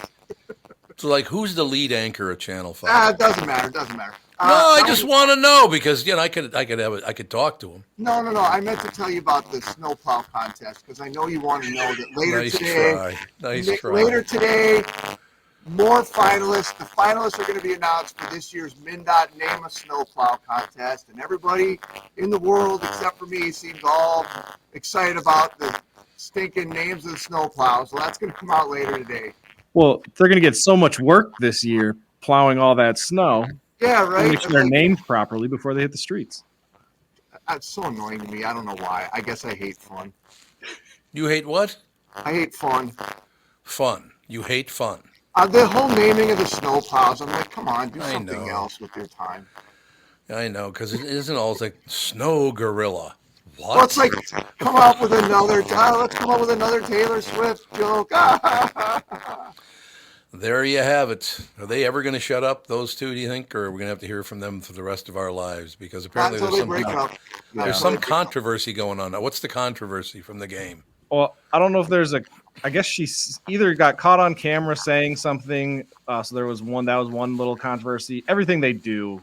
So, like, who's the lead anchor at Channel 5? It doesn't matter. It doesn't matter. No, I just want to know because I could talk to him. No. I meant to tell you about the snowplow contest because I know you want to know that later today. Nice try. Later today, more finalists. The finalists are going to be announced for this year's MnDOT Name a Snowplow contest, and everybody in the world except for me seems all excited about the stinking names of the snowplows. So that's going to come out later today. Well, they're going to get so much work this year plowing all that snow. Yeah, right. Make sure they're named properly before they hit the streets. That's so annoying to me. I don't know why. I guess I hate fun. You hate what? I hate fun. Fun. You hate fun. The whole naming of the snowplows, I'm like, come on, do something else with your time. I know, because it isn't always like snow gorilla. What? Well, it's like, come up with another, let's come up with another Taylor Swift joke. There you have it. Are they ever going to shut up, those two, do you think? Or are we going to have to hear from them for the rest of our lives? Because apparently there's some controversy going on now. What's the controversy from the game? Well, I don't know if there's I guess she either got caught on camera saying something. So there was one little controversy. Everything they do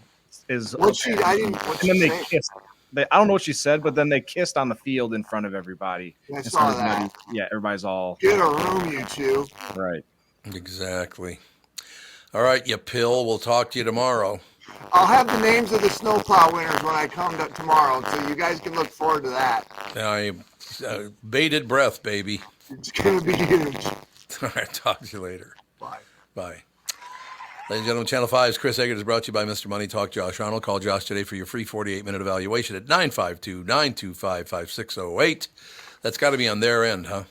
is. And then they kissed. I don't know what she said, but then they kissed on the field in front of everybody. I saw that. Yeah, everybody's all. Get a room, you two. Right. Exactly. All right, you pill. We'll talk to you tomorrow. I'll have the names of the snowplow winners when I come tomorrow, so you guys can look forward to that. Bated breath, baby. It's going to be huge. All right, talk to you later. Bye. Bye. Ladies and gentlemen, Channel 5's Chris Egert is brought to you by Mr. Money Talk Josh Arnold. Call Josh today for your free 48-minute evaluation at 952-925-5608. That's got to be on their end, huh?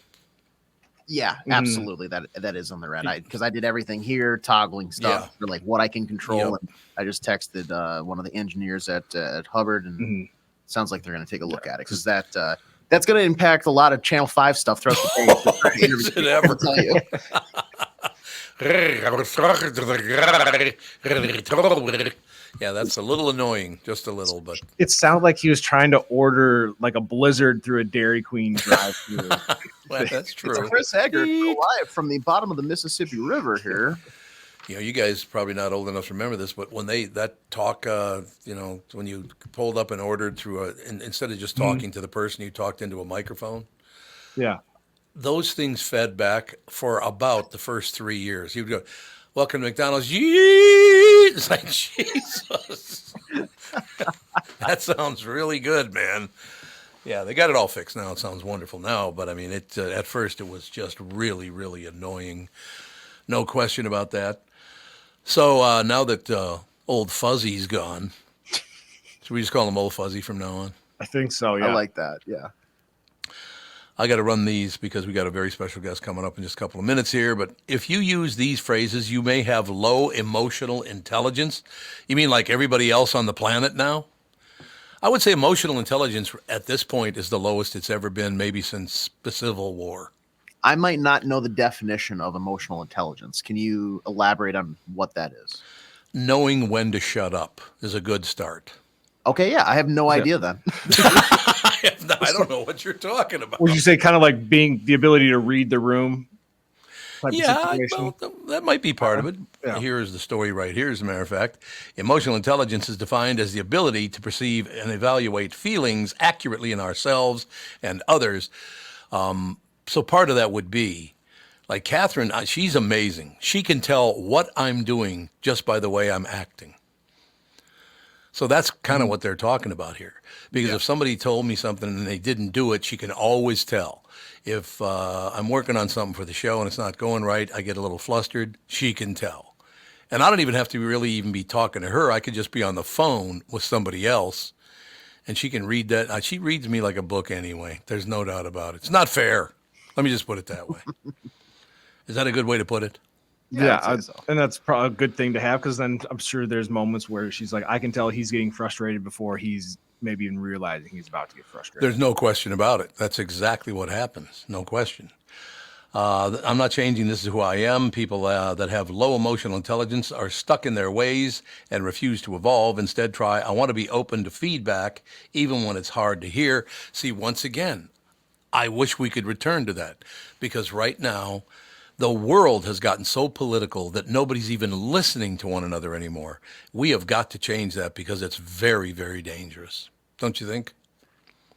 Yeah, absolutely. That is on their end. Because I did everything here, toggling stuff for like what I can control. And I just texted one of the engineers at Hubbard, and sounds like they're going to take a look at it because that's going to impact a lot of Channel 5 stuff throughout the day. Is it ever? I'll tell you. Yeah, that's a little annoying, just a little, but it sounded like he was trying to order like a blizzard through a Dairy Queen drive-thru. Well, that's true. It's Chris Egert live from the bottom of the Mississippi River here. You know, you guys probably not old enough to remember this, but when that talk, when you pulled up and ordered through instead of just talking to the person, you talked into a microphone. Yeah. Those things fed back for about the first 3 years. He would go, "Welcome to McDonald's." It's like, Jesus. That sounds really good, man. Yeah, they got it all fixed now. It sounds wonderful now, but I mean, at first it was just really, really annoying. No question about that. So now that old Fuzzy's gone, should we just call him Old Fuzzy from now on? I think so, yeah. I like that, yeah. I got to run these because we got a very special guest coming up in just a couple of minutes here. But if you use these phrases, you may have low emotional intelligence. You mean like everybody else on the planet now? I would say emotional intelligence at this point is the lowest it's ever been, maybe since the Civil War. I might not know the definition of emotional intelligence. Can you elaborate on what that is? Knowing when to shut up is a good start. Okay, yeah, I have no idea then. I don't know what you're talking about. Would you say kind of like being the ability to read the room? Yeah, well, that might be part of it. Yeah. Here's the story right here, as a matter of fact. Emotional intelligence is defined as the ability to perceive and evaluate feelings accurately in ourselves and others. So part of that would be, like Catherine, she's amazing. She can tell what I'm doing just by the way I'm acting. So that's kind of what they're talking about here. Because if somebody told me something and they didn't do it, she can always tell. If I'm working on something for the show and it's not going right, I get a little flustered, she can tell. And I don't even have to really even be talking to her. I could just be on the phone with somebody else, and she can read that. She reads me like a book anyway. There's no doubt about it. It's not fair. Let me just put it that way. Is that a good way to put it? Yeah, and that's probably a good thing to have, because then I'm sure there's moments where she's like, I can tell he's getting frustrated before he's maybe even realizing he's about to get frustrated. There's no question about it. That's exactly what happens. No question. I'm not changing. This is who I am. People that have low emotional intelligence are stuck in their ways and refuse to evolve. Instead, try, I want to be open to feedback, even when it's hard to hear. See, once again, I wish we could return to that, because right now, the world has gotten so political that nobody's even listening to one another anymore. We have got to change that, because it's very, very dangerous. Don't you think?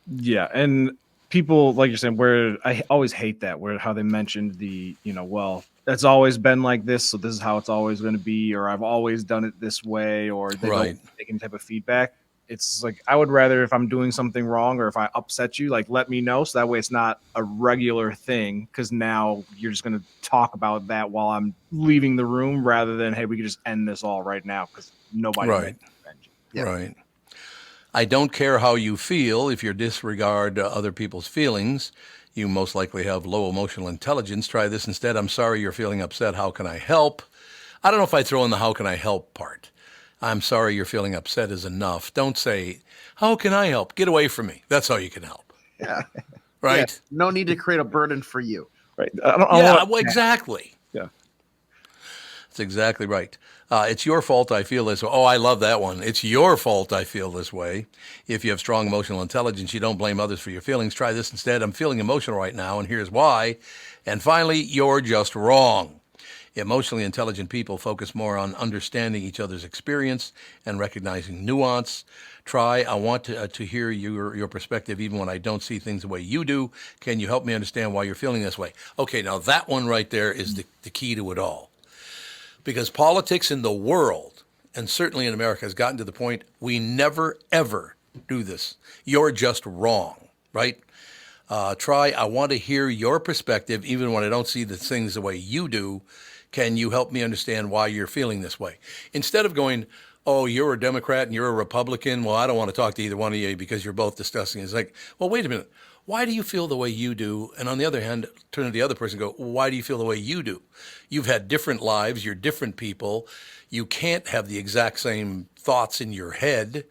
Yeah, and people, like you're saying, where I always hate that, where how they mentioned the, well, it's always been like this, so this is how it's always going to be, or I've always done it this way, or they don't take any type of feedback. It's like, I would rather, if I'm doing something wrong or if I upset you, like, let me know, so that way it's not a regular thing, because now you're just going to talk about that while I'm leaving the room, rather than, hey, we could just end this all right now, because nobody Right. Yeah. Right. I don't care how you feel. If you disregard other people's feelings, you most likely have low emotional intelligence. Try this instead. I'm sorry you're feeling upset. How can I help? I don't know if I throw in the how can I help part. I'm sorry you're feeling upset is enough. Don't say, how can I help? Get away from me. That's how you can help. Yeah. Right? Yeah. No need to create a burden for you. Right. Exactly. Yeah. That's exactly right. It's your fault I feel this way. Oh, I love that one. It's your fault I feel this way. If you have strong emotional intelligence, you don't blame others for your feelings. Try this instead. I'm feeling emotional right now, and here's why. And finally, you're just wrong. Emotionally intelligent people focus more on understanding each other's experience and recognizing nuance. Try, I want to hear your perspective even when I don't see things the way you do. Can you help me understand why you're feeling this way? Okay, now that one right there is the key to it all. Because politics in the world, and certainly in America, has gotten to the point we never, ever do this. You're just wrong, right? I want to hear your perspective, even when I don't see the things the way you do. Can you help me understand why you're feeling this way? Instead of going, oh, you're a Democrat and you're a Republican. Well, I don't want to talk to either one of you because you're both disgusting. It's like, well, wait a minute. Why do you feel the way you do? And on the other hand, turn to the other person and go, why do you feel the way you do? You've had different lives. You're different people. You can't have the exact same thoughts in your head.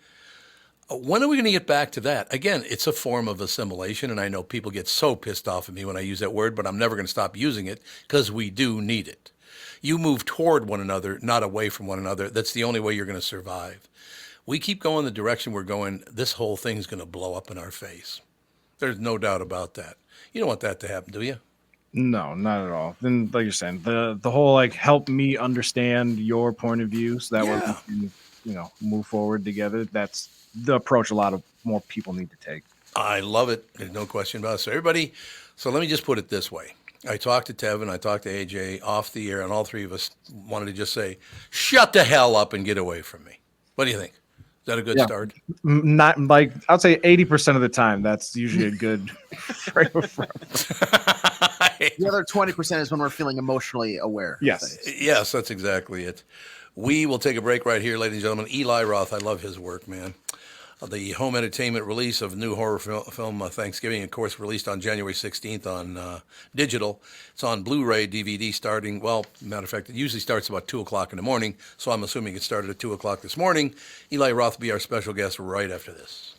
When are we going to get back to that? Again, it's a form of assimilation, and I know people get so pissed off at me when I use that word, but I'm never going to stop using it because we do need it. You move toward one another, not away from one another. That's the only way you're going to survive. We keep going the direction we're going, this whole thing's going to blow up in our face. There's no doubt about that. You don't want that to happen, do you? No, not at all. Then, like you're saying, the whole like help me understand your point of view so that way we can, move forward together. That's the approach a lot of more people need to take. I love it. There's no question about it. So everybody, let me just put it this way. I talked to Tevin, I talked to AJ off the air, and all three of us wanted to just say, shut the hell up and get away from me. What do you think? Is that a good start? Not like, I'd say 80% of the time, that's usually a good frame of reference. The other 20% is when we're feeling emotionally aware. Yes. Yes, that's exactly it. We will take a break right here, ladies and gentlemen. Eli Roth, I love his work, man. The home entertainment release of new horror film Thanksgiving, of course, released on January 16th on digital. It's on Blu-ray, DVD starting, matter of fact, it usually starts about 2 o'clock in the morning, so I'm assuming it started at 2 o'clock this morning. Eli Roth will be our special guest right after this.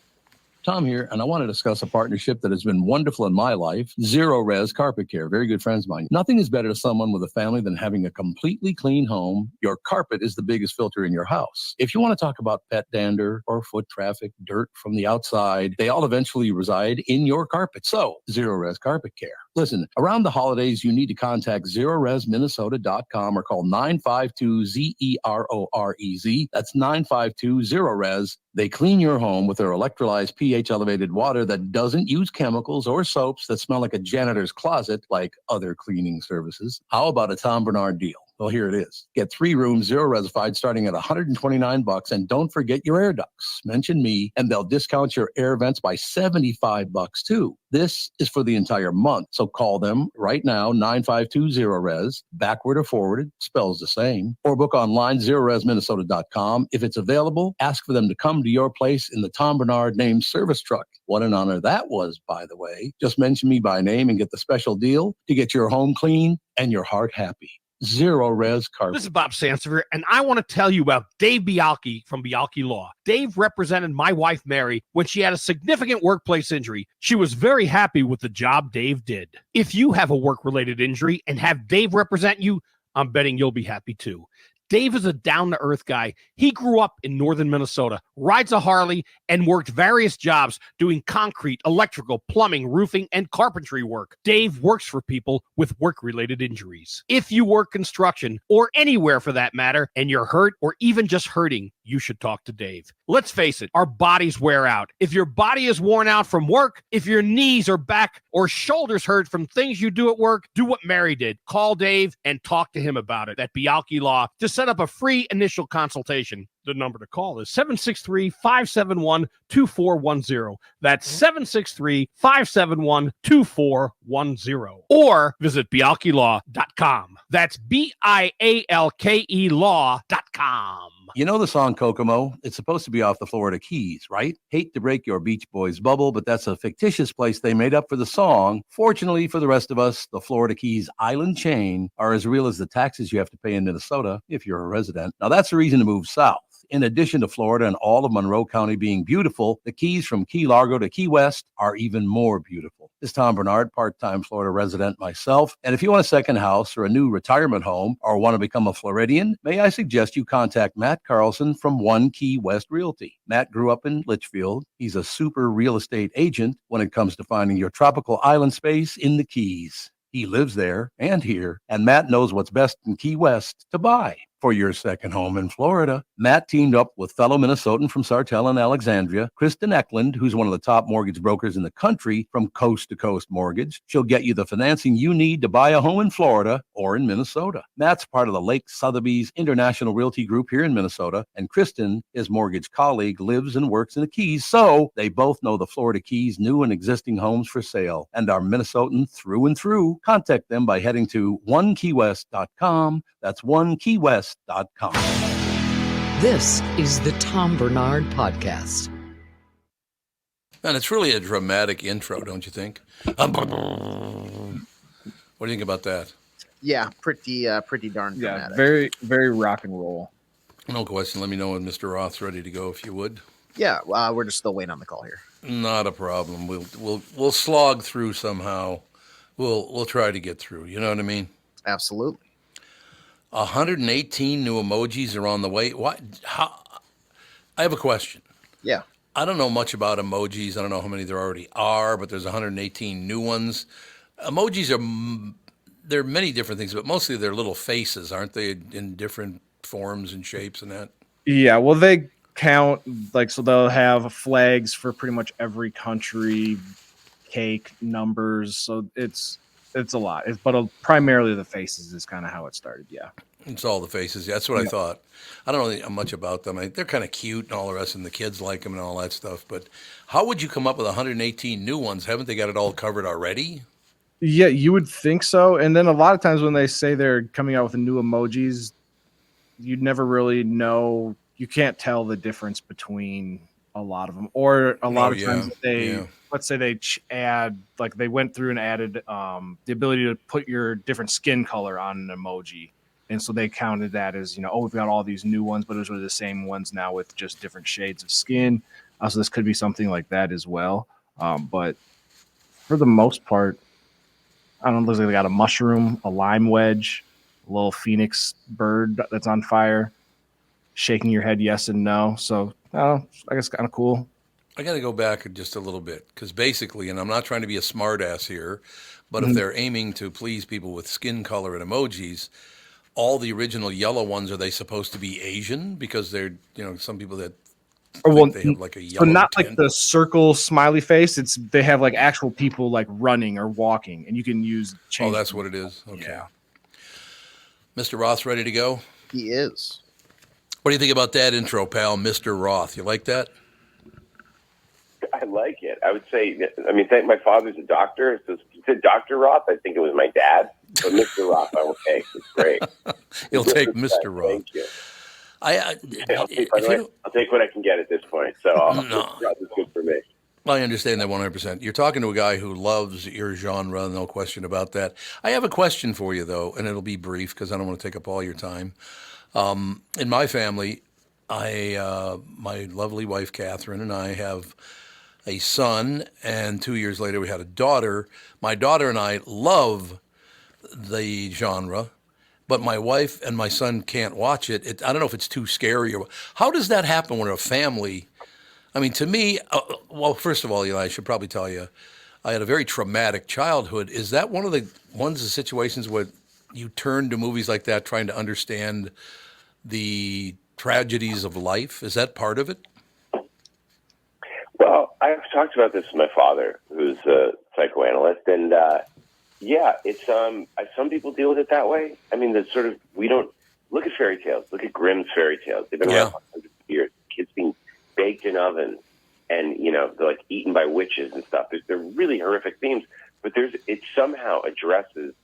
Tom here, and I want to discuss a partnership that has been wonderful in my life, Zero Res Carpet Care. Very good friends of mine. Nothing is better to someone with a family than having a completely clean home. Your carpet is the biggest filter in your house. If you want to talk about pet dander or foot traffic, dirt from the outside, they all eventually reside in your carpet. So, Zero Res Carpet Care. Listen, around the holidays, you need to contact ZeroResMinnesota.com or call 952-ZEROREZ. That's 952-ZERO-RES. They clean your home with their electrolyzed pH-elevated water that doesn't use chemicals or soaps that smell like a janitor's closet like other cleaning services. How about a Tom Barnard deal? Well, here it is. Get 3 rooms, zero resified, starting at $129, and don't forget your air ducts. Mention me, and they'll discount your air vents by $75 too. This is for the entire month, so call them right now, 952-0-RES, backward or forwarded, spells the same, or book online, ZeroResMinnesota.com. If it's available, ask for them to come to your place in the Tom Barnard named service truck. What an honor that was, by the way. Just mention me by name and get the special deal to get your home clean and your heart happy. Zero Res Carpet. This is Bob Sansevier, and I want to tell you about Dave Bialke from Bialke Law. Dave represented my wife, Mary, when she had a significant workplace injury. She was very happy with the job Dave did. If you have a work-related injury and have Dave represent you, I'm betting you'll be happy too. Dave is a down-to-earth guy. He grew up in northern Minnesota, rides a Harley, and worked various jobs doing concrete, electrical, plumbing, roofing, and carpentry work. Dave works for people with work-related injuries. If you work construction, or anywhere for that matter, and you're hurt or even just hurting, you should talk to Dave. Let's face it, our bodies wear out. If your body is worn out from work, if your knees or back or shoulders hurt from things you do at work, do what Mary did. Call Dave and talk to him about it at Bialke Law to set up a free initial consultation. The number to call is 763-571-2410. That's 763-571-2410. Or visit bialkelaw.com. That's BIALKE law.com. You know the song Kokomo? It's supposed to be off the Florida Keys, right? Hate to break your Beach Boys bubble, but that's a fictitious place they made up for the song. Fortunately for the rest of us, the Florida Keys island chain are as real as the taxes you have to pay in Minnesota if you're a resident. Now that's the reason to move south. In addition to Florida and all of Monroe County being beautiful, the Keys from Key Largo to Key West are even more beautiful. This is Tom Barnard, part-time Florida resident myself. And if you want a second house or a new retirement home or want to become a Floridian, may I suggest you contact Matt Carlson from One Key West Realty. Matt grew up in Litchfield. He's a super real estate agent when it comes to finding your tropical island space in the Keys. He lives there and here, and Matt knows what's best in Key West to buy. for your second home in Florida. Matt teamed up with fellow Minnesotan from Sartell and Alexandria, Kristen Eklund, who's one of the top mortgage brokers in the country from Coast to Coast Mortgage. She'll get you the financing you need to buy a home in Florida or in Minnesota. Matt's part of the Lake Sotheby's International Realty Group here in Minnesota, and Kristen, his mortgage colleague, lives and works in the Keys, so they both know the Florida Keys' new and existing homes for sale and are Minnesotan through and through. Contact them by heading to onekeywest.com. That's onekeywest.com. This is the Tom Barnard Podcast. And it's really a dramatic intro, don't you think? What do you think about that? Yeah, pretty darn dramatic. Yeah, very, very rock and roll. No question. Let me know when Mr. Roth's ready to go, if you would. Yeah, we're just still waiting on the call here. Not a problem. We'll slog through somehow. We'll try to get through. You know what I mean? Absolutely. 118 new emojis are on the way. What? How? I have a question. Yeah. I don't know much about emojis. I don't know how many there already are, but there's 118 new ones. Emojis there are many different things, but mostly they're little faces, aren't they, in different forms and shapes and that? Yeah, well, they count, like, so they'll have flags for pretty much every country, cake, numbers, so it's a lot. But primarily the faces is kind of how it started, yeah. It's all the faces. Yeah, that's what I thought. I don't know much about them. They're kind of cute and all the rest, and the kids like them and all that stuff. But how would you come up with 118 new ones? Haven't they got it all covered already? Yeah, you would think so. And then a lot of times when they say they're coming out with new emojis, you'd never really know. You can't tell the difference between a lot of them. Or a lot of times let's say they add, like they went through and added the ability to put your different skin color on an emoji. And so they counted that as, we've got all these new ones, but those are the same ones now with just different shades of skin. So this could be something like that as well. But for the most part, I don't know, looks like they got a mushroom, a lime wedge, a little phoenix bird that's on fire, shaking your head yes and no. So I guess kind of cool. I got to go back just a little bit because basically, and I'm not trying to be a smart ass here, but if they're aiming to please people with skin color and emojis, all the original yellow ones, are they supposed to be Asian? Because they're, some people that they have like a yellow so not tint. like the circle smiley face. They have like actual people like running or walking, and you can use change. Oh, that's what it is. Okay. Yeah. Mr. Roth ready to go? He is. What do you think about that intro, pal? Mr. Roth. You like that? I like it. I would say, my father's a doctor. So if you said Dr. Roth, I think it was my dad. But Mr. Roth, I will take. It's great. You'll take Mr. Roth. Thank you. I'll take what I can get at this point. So Mr. Roth is good for me. I understand that 100%. You're talking to a guy who loves your genre, no question about that. I have a question for you, though, and it'll be brief because I don't want to take up all your time. In my family, my lovely wife, Catherine, and I have a son, and 2 years later we had a daughter. My daughter and I love the genre, but my wife and my son can't watch it. I don't know if it's too scary or how does that happen when a family? I mean, to me, well, first of all, Eli, I should probably tell you, I had a very traumatic childhood. Is that one of the situations where you turn to movies like that trying to understand the tragedies of life? Is that part of it? Well, I've talked about this with my father, who's a psychoanalyst, and it's some people deal with it that way. I mean, we don't look at fairy tales. Look at Grimm's fairy tales. They've been around for hundreds of years. Kids being baked in ovens, and they're like eaten by witches and stuff. They're really horrific themes, but it somehow addresses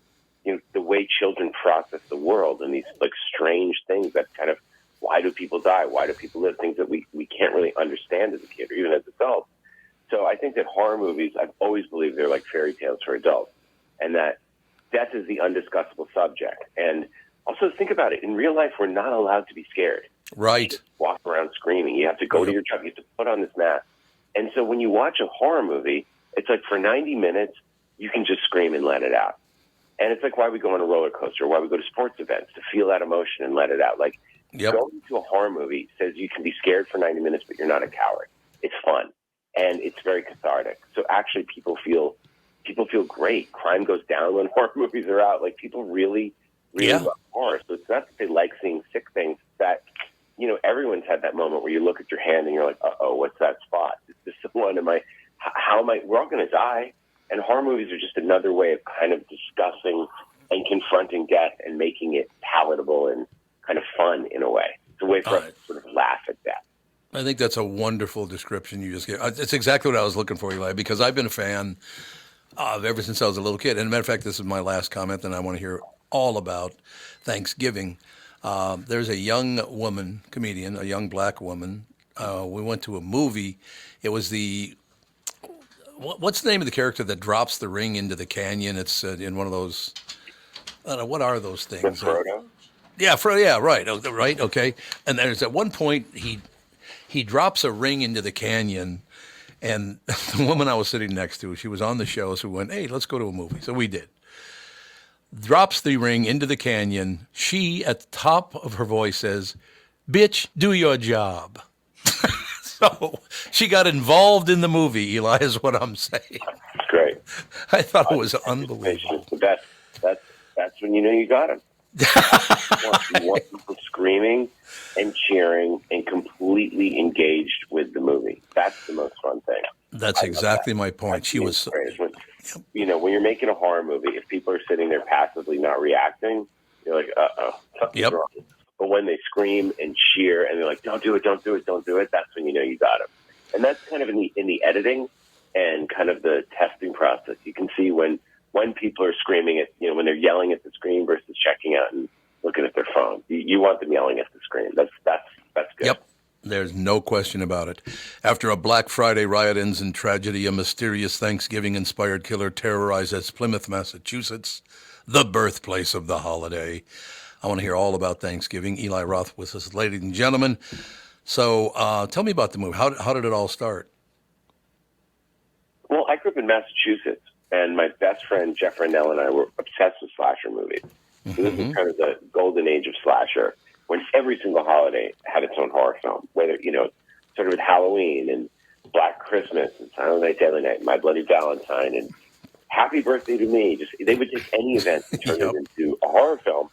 the way children process the world and these like strange things that kind of, why do people die? Why do people live? Things that we can't really understand as a kid or even as adults. So I think that horror movies, I've always believed they're like fairy tales for adults, and that death is the undiscussable subject. And also think about it. In real life, we're not allowed to be scared. Right. You walk around screaming. You have to go to your job. You have to put on this mask. And so when you watch a horror movie, it's like for 90 minutes, you can just scream and let it out. And it's like why we go on a roller coaster, why we go to sports events, to feel that emotion and let it out. Like going to a horror movie says you can be scared for 90 minutes, but you're not a coward. It's fun. And it's very cathartic. So actually people feel great. Crime goes down when horror movies are out. Like people really really love horror. So it's not that they like seeing sick things. That everyone's had that moment where you look at your hand and you're like, uh-oh, what's that spot? Is this someone? How am I? We're all going to die. And horror movies are just another way of kind of discussing and confronting death and making it palatable and kind of fun in a way. It's a way for us to sort of laugh at death. I think that's a wonderful description you just gave. It's exactly what I was looking for, Eli, because I've been a fan of ever since I was a little kid. And as a matter of fact, this is my last comment, and I want to hear all about Thanksgiving. There's a young woman comedian, a young black woman. We went to a movie. It was what's the name of the character that drops the ring into the canyon? It's in one of those, I don't know, what are those things? Frodo? Yeah, right, okay. And there's at one point he drops a ring into the canyon, and the woman I was sitting next to, she was on the show, so we went, hey, let's go to a movie. So we did. Drops the ring into the canyon. She, at the top of her voice, says, bitch, do your job. So she got involved in the movie, Eli, is what I'm saying. Great. I thought it was unbelievable. That's when you know you got him. You want people screaming and cheering and completely engaged with the movie. That's the most fun thing. That's exactly my point. She was... When you're making a horror movie, if people are sitting there passively not reacting, you're like, uh-oh, something's wrong. But when they scream and cheer and they're like, don't do it, don't do it, don't do it, that's when you know you got them. And that's kind of in the editing and kind of the testing process. You can see when people are screaming at, when they're yelling at the screen versus checking out and looking at their phone. You want them yelling at the screen. That's good. Yep. There's no question about it. After a Black Friday riot ends in tragedy, a mysterious Thanksgiving-inspired killer terrorizes Plymouth, Massachusetts, the birthplace of the holiday. I want to hear all about Thanksgiving. Eli Roth with us, ladies and gentlemen. So tell me about the movie. How did it all start? Well, I grew up in Massachusetts, and my best friend Jeff Rennell and I were obsessed with slasher movies. So this is kind of the golden age of slasher, when every single holiday had its own horror film, whether, sort of with Halloween and Black Christmas and Silent Night, Deadly Night, My Bloody Valentine, and Happy Birthday to Me. They would take any event and turn it into a horror film,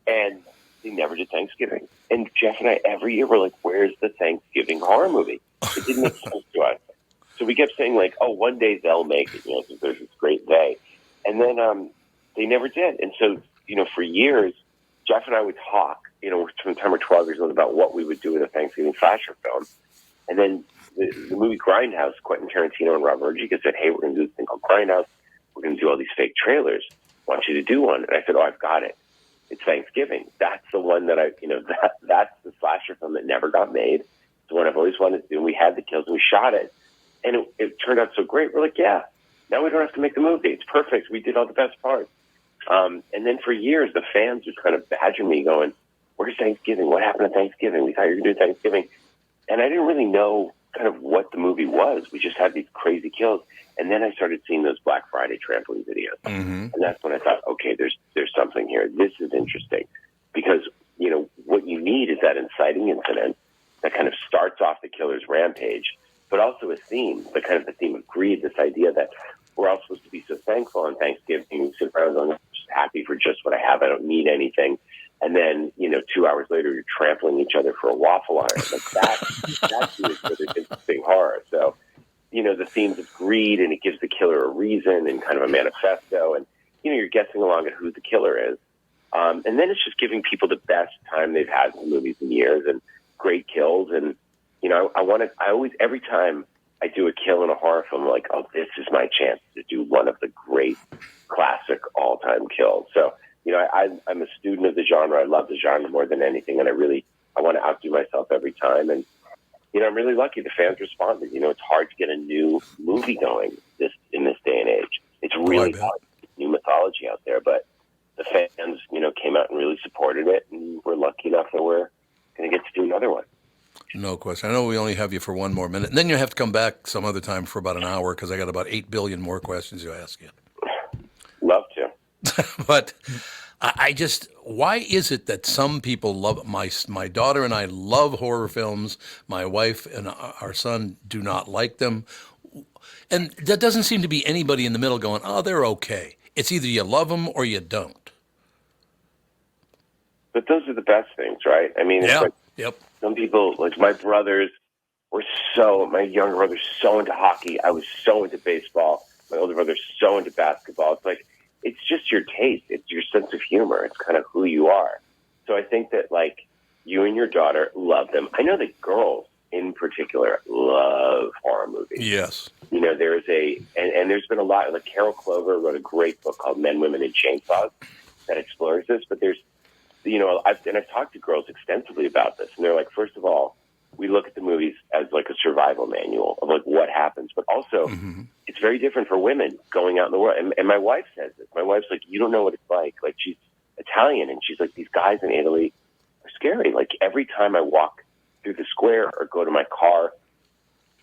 and they never did Thanksgiving. And Jeff and I, every year, were like, where's the Thanksgiving horror movie? It didn't make sense to us. So we kept saying, like, oh, one day they'll make it, because there's this great day. And then they never did. And so, for years, Jeff and I would talk, from the time we're 12 years old, about what we would do with a Thanksgiving slasher film. And then the movie Grindhouse, Quentin Tarantino and Robert Rodriguez said, hey, we're going to do this thing called Grindhouse. We're going to do all these fake trailers. I want you to do one. And I said, oh, I've got it. It's Thanksgiving. That's the one that that's the slasher film that never got made. It's the one I've always wanted to do. And we had the kills and we shot it. And it turned out so great. We're like, yeah, now we don't have to make the movie. It's perfect. We did all the best parts. And then for years, the fans would kind of badger me going, where's Thanksgiving? What happened to Thanksgiving? We thought you were going to do Thanksgiving. And I didn't really know kind of what the movie was. We just had these crazy kills. And then I started seeing those Black Friday trampoline videos. And that's when I thought, okay, there's something here. This is interesting. Because, what you need is that inciting incident that kind of starts off the killer's rampage, but also a theme, the theme of greed, this idea that we're all supposed to be so thankful on Thanksgiving. We sit around going, I'm just happy for just what I have. I don't need anything. And then, 2 hours later, you're trampling each other for a waffle iron. That's really interesting horror. So, the themes of greed, and it gives the killer a reason and kind of a manifesto. And, you're guessing along at who the killer is. And then it's just giving people the best time they've had in movies in years and great kills. And, I always, every time I do a kill in a horror film, I'm like, oh, this is my chance to do one of the great classic all-time kills. So, I'm a student of the genre. I love the genre more than anything, and I want to outdo myself every time. And, I'm really lucky the fans responded. It's hard to get a new movie going in this day and age. It's really hard. New mythology out there, but the fans, came out and really supported it, and we're lucky enough that we're going to get to do another one. No question. I know we only have you for one more minute, and then you have to come back some other time for about an hour because I got about 8 billion more questions to ask you. Love to. But why is it that some people love, my daughter and I love horror films, my wife and our son do not like them, and there doesn't seem to be anybody in the middle going, oh, they're okay. It's either you love them or you don't. But those are the best things, right? I mean, it's like some people, like my brothers, my younger brother's so into hockey. I was so into baseball. My older brother's so into basketball. It's like, it's just your taste. It's your sense of humor. It's kind of who you are. So I think that, like, you and your daughter love them. I know that girls in particular love horror movies. Yes. You know, there's and there's been a lot. Like, Carol Clover wrote a great book called Men, Women, and Chainsaws that explores this. But there's, you know, I've talked to girls extensively about this. And they're like, first of all, we look at the movies as like a survival manual of like what happens. But also, it's very different for women going out in the world. And my wife says this. My wife's like, you don't know what it's like. Like, she's Italian, and she's like, these guys in Italy are scary. Like, every time I walk through the square or go to my car,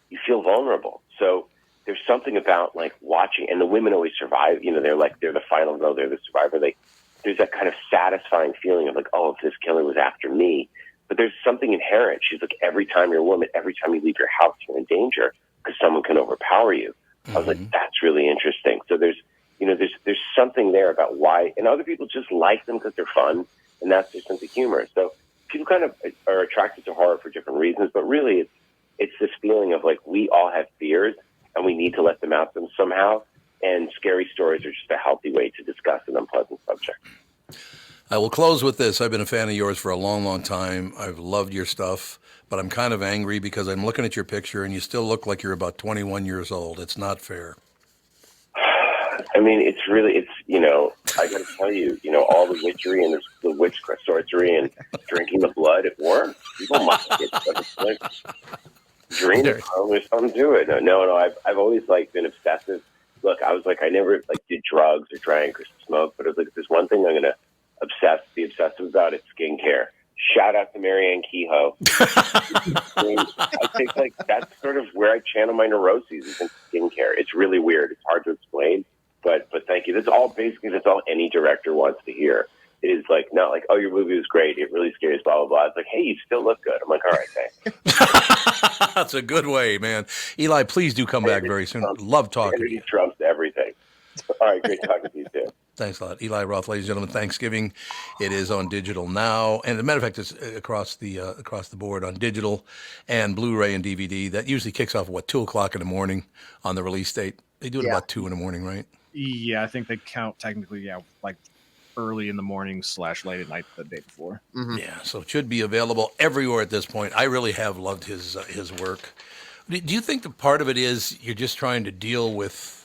you feel vulnerable. So there's something about like watching, and the women always survive. You know, they're the final row, they're the survivor. There's that kind of satisfying feeling of like, oh, if this killer was after me. But there's something inherent. She's like, every time you're a woman, every time you leave your house, you're in danger because someone can overpower you. I was like, that's really interesting. So there's something there about why, and other people just like them because they're fun, and that's their sense of humor. So people kind of are attracted to horror for different reasons, but really it's this feeling of like, we all have fears and we need to let them out them somehow. And scary stories are just a healthy way to discuss an unpleasant subject. I will close with this. I've been a fan of yours for a long, long time. I've loved your stuff, but I'm kind of angry because I'm looking at your picture and you still look like you're about 21 years old. It's not fair. I mean, it's you know, I got to tell you, you know, all the witchery and the witchcraft sorcery and drinking the blood, it works. People must get like drink. There's something to it. No. I've always like been obsessive. Look, I was like, I never like did drugs or drank or smoked, but it was like, if there's one thing I'm gonna be obsessive about, it's skincare. Shout out to Marianne Kehoe. I think like that's sort of where I channel my neuroses is in skincare. It's really weird. It's hard to explain, but thank you. That's all any director wants to hear. It is like, not like, oh, your movie was great, it really scares, blah, blah, blah. It's like, hey, you still look good. I'm like, all right, thanks. That's a good way, man. Eli, please do come back very soon. Love talking to you. Trumps everything. All right, great talking to you too. Thanks a lot. Eli Roth, ladies and gentlemen, Thanksgiving. It is on digital now. And as a matter of fact, it's across the board on digital and Blu-ray and DVD. That usually kicks off, 2 o'clock in the morning on the release date? They do it about 2 in the morning, right? Yeah, I think they count technically, like early in the morning / late at night the day before. Yeah, so it should be available everywhere at this point. I really have loved his work. Do you think that part of it is you're just trying to deal with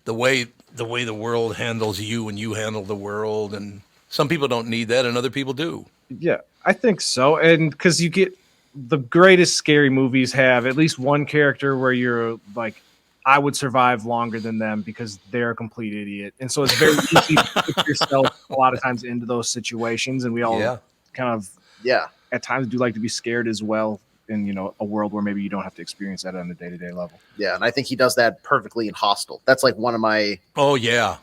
the way the world handles you and you handle the world, and some people don't need that and other people do? Yeah, I think so. And because you get the greatest scary movies have at least one character where you're like, I would survive longer than them because they're a complete idiot. And so it's very easy to put yourself a lot of times into those situations. And we all kind of, at times do like to be scared as well in, you know, a world where maybe you don't have to experience that on a day-to-day level. Yeah, and I think he does that perfectly in Hostel. That's like one of my... Oh, yeah.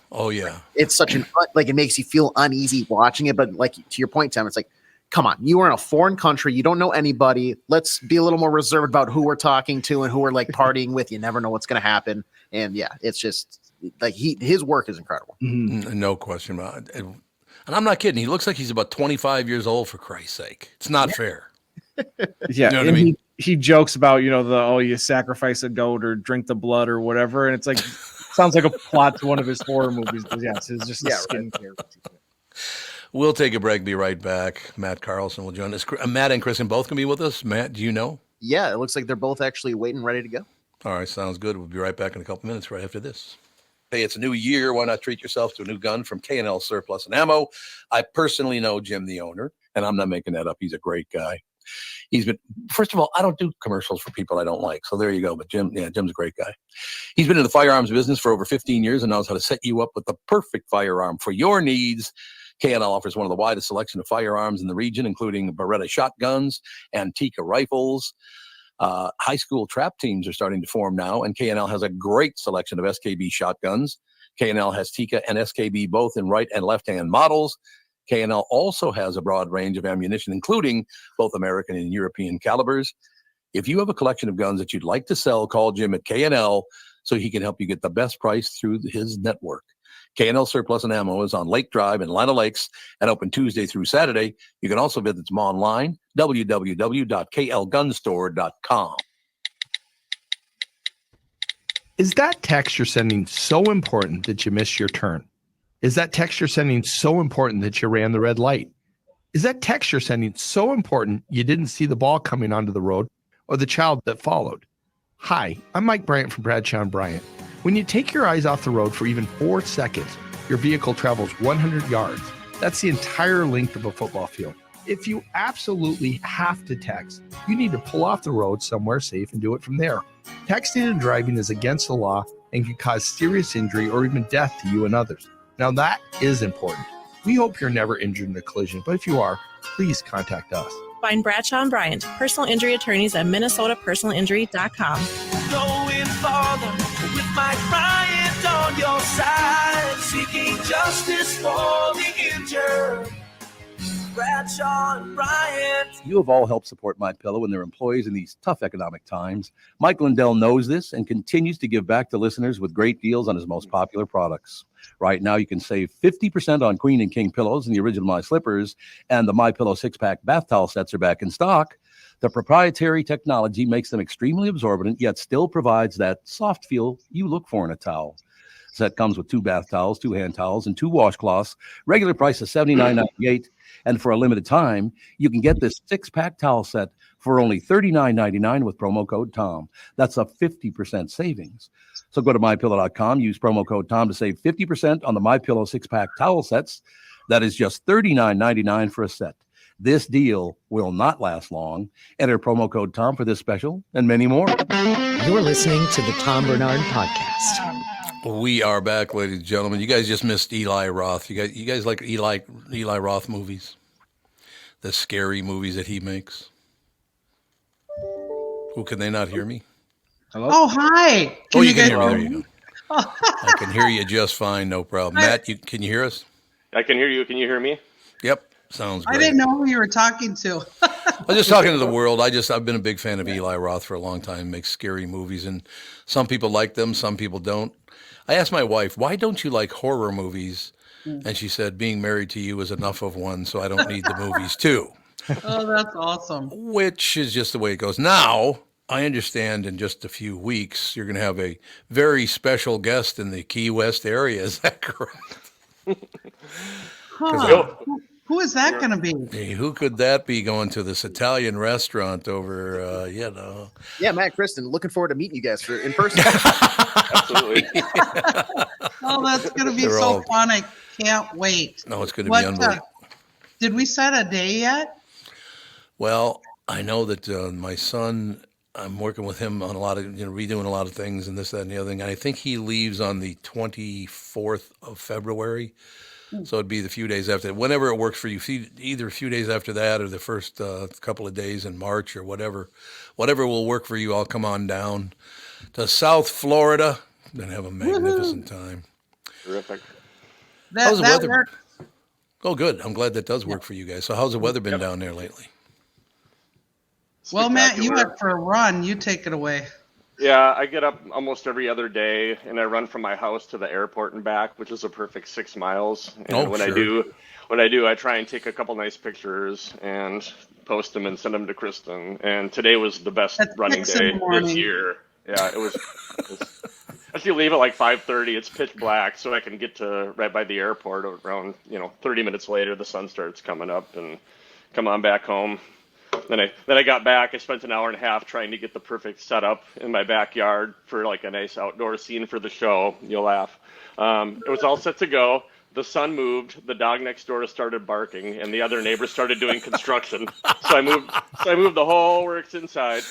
It's such an... Like, it makes you feel uneasy watching it, but like, to your point, Tim, it's like, come on, you are in a foreign country. You don't know anybody. Let's be a little more reserved about who we're talking to and who we're like partying with. You never know what's going to happen. And yeah, it's just like his work is incredible. No question about it. And I'm not kidding. He looks like he's about 25 years old, for Christ's sake. It's not fair. Yeah. You know what I mean? He jokes about, you know, you sacrifice a goat or drink the blood or whatever. And it's like, sounds like a plot to one of his horror movies. But yes, it's just skincare. We'll take a break, be right back. Matt Carlson will join us. Matt and Kristyn both can be with us. Matt, do you know? Yeah, it looks like they're both actually waiting, ready to go. All right, sounds good. We'll be right back in a couple minutes right after this. Hey, it's a new year. Why not treat yourself to a new gun from K&L Surplus and Ammo? I personally know Jim, the owner, and I'm not making that up. He's a great guy. First of all, I don't do commercials for people I don't like. So there you go. But Jim's a great guy. He's been in the firearms business for over 15 years and knows how to set you up with the perfect firearm for your needs. K&L offers one of the widest selection of firearms in the region, including Beretta shotguns, Antica rifles. High school trap teams are starting to form now, and K&L has a great selection of SKB shotguns. K&L has Tika and SKB both in right and left-hand models. K&L also has a broad range of ammunition, including both American and European calibers. If you have a collection of guns that you'd like to sell, call Jim at K&L so he can help you get the best price through his network. K&L Surplus and Ammo is on Lake Drive in Lino Lakes and open Tuesday through Saturday. You can also visit them online, www.klgunstore.com. Is that text you're sending so important that you missed your turn? Is that text you're sending so important that you ran the red light? Is that text you're sending so important you didn't see the ball coming onto the road or the child that followed? Hi, I'm Mike Bryant from Bradshaw and Bryant. When you take your eyes off the road for even 4 seconds, your vehicle travels 100 yards. That's the entire length of a football field. If you absolutely have to text, you need to pull off the road somewhere safe and do it from there. Texting and driving is against the law and can cause serious injury or even death to you and others. Now that is important. We hope you're never injured in a collision, but if you are, please contact us. Find Bradshaw and Bryant, personal injury attorneys at minnesotapersonalinjury.com. Going farther with Mike Bryant on your side, seeking justice for the injured. Bradshaw and Bryant. You have all helped support MyPillow and their employees in these tough economic times. Mike Lindell knows this and continues to give back to listeners with great deals on his most popular products. Right now, you can save 50% on Queen and King pillows and the original My Slippers, and the MyPillow 6-pack bath towel sets are back in stock. The proprietary technology makes them extremely absorbent, yet still provides that soft feel you look for in a towel. Set comes with 2 bath towels, 2 hand towels, and 2 washcloths. Regular price is $79.98, and for a limited time, you can get this 6-pack towel set for only $39.99 with promo code TOM. That's a 50% savings. So go to MyPillow.com, use promo code TOM to save 50% on the MyPillow 6-pack towel sets. That is just $39.99 for a set. This deal will not last long. Enter promo code TOM for this special and many more. You're listening to the Tom Barnard Podcast. We are back, ladies and gentlemen. You guys just missed Eli Roth. You guys like Eli Roth movies? The scary movies that he makes? Oh, can they not hear me? Hello? Oh, hi. You can hear me. There you go. I can hear you just fine. No problem. Matt, can you hear us? I can hear you. Can you hear me? Yep. Sounds great. I didn't know who you were talking to. I'm just talking to the world. I've been a big fan of Eli Roth for a long time. Makes scary movies, and some people like them, some people don't. I asked my wife, why don't you like horror movies? And she said, being married to you is enough of one, so I don't need the movies too. Oh, that's awesome. Which is just the way it goes. Now, I understand in just a few weeks, you're going to have a very special guest in the Key West area. Is that correct? Huh. Who is that going to be? Hey, who could that be going to this Italian restaurant over, Yeah, Matt, Kristyn, looking forward to meeting you guys in person. Absolutely. Oh, that's going to be so fun. I can't wait. No, it's going to be unbelievable. Did we set a day yet? Well, I know that my son, I'm working with him on a lot of, redoing a lot of things and this, that, and the other thing. And I think he leaves on the 24th of February. So it'd be the few days after, whenever it works for you, either a few days after that or the first couple of days in March or whatever will work for you. I'll come on down to South Florida and have a magnificent time. Terrific. How's the weather? Works. Oh, good. I'm glad that does work for you guys. So how's the weather been down there lately? Well, Matt, you went for a run. You take it away. Yeah, I get up almost every other day, and I run from my house to the airport and back, which is a perfect 6 miles. And when I do, I try and take a couple nice pictures and post them and send them to Kristyn. And today was the best running day this year. Yeah, it was. If you leave at like 5:30, it's pitch black, so I can get to right by the airport around 30 minutes later. The sun starts coming up, and come on back home. Then I got back. I spent an hour and a half trying to get the perfect setup in my backyard for like a nice outdoor scene for the show. You'll laugh. It was all set to go. The sun moved. The dog next door started barking, and the other neighbor started doing construction. So I moved the whole works inside.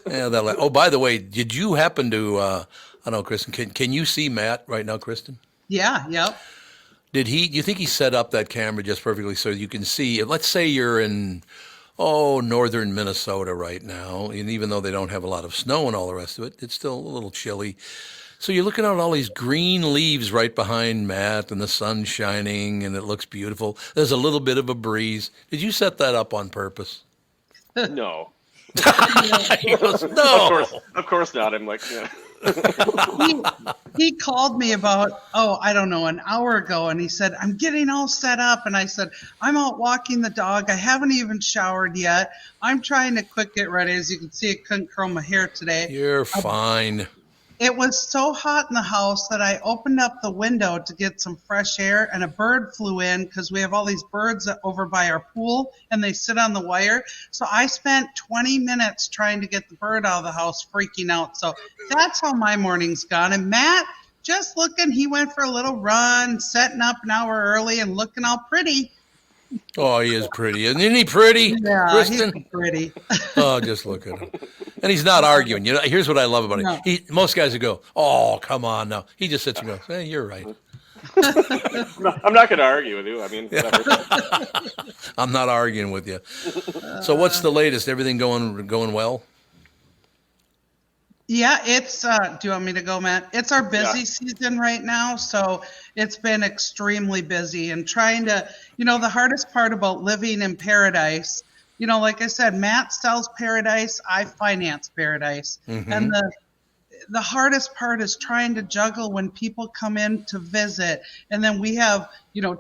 Yeah. Oh, by the way, did you happen to? I don't know, Kristyn. Can you see Matt right now, Kristyn? Yeah. Yep. Do you think he set up that camera just perfectly so you can see? Let's say you're in northern Minnesota right now, and even though they don't have a lot of snow and all the rest of it, it's still a little chilly. So you're looking at all these green leaves right behind Matt, and the sun's shining, and it looks beautiful. There's a little bit of a breeze. Did you set that up on purpose? No. He goes, no. Of course not. I'm like, yeah. he called me about, I don't know, an hour ago, and he said, I'm getting all set up. And I said, I'm out walking the dog. I haven't even showered yet. I'm trying to quick get ready. As you can see, I couldn't curl my hair today. You're fine. It was so hot in the house that I opened up the window to get some fresh air, and a bird flew in because we have all these birds over by our pool, and they sit on the wire. So I spent 20 minutes trying to get the bird out of the house, freaking out. So that's how my morning's gone. And Matt, just looking, he went for a little run, setting up an hour early and looking all pretty. Oh, he is pretty. Isn't he pretty, Yeah, Kristyn? he's pretty. Oh, just look at him. And he's not arguing. You know, here's what I love about him. Most guys would go, oh, come on now. He just sits and goes, hey, you're right. I'm not going to argue with you. I mean, whatever. I'm not arguing with you. So what's the latest? Everything going well? Yeah, it's do you want me to go, Matt? It's our busy season right now, so it's been extremely busy and trying to, the hardest part about living in paradise, like I said, Matt sells paradise, I finance paradise. Mm-hmm. And the hardest part is trying to juggle when people come in to visit, and then we have,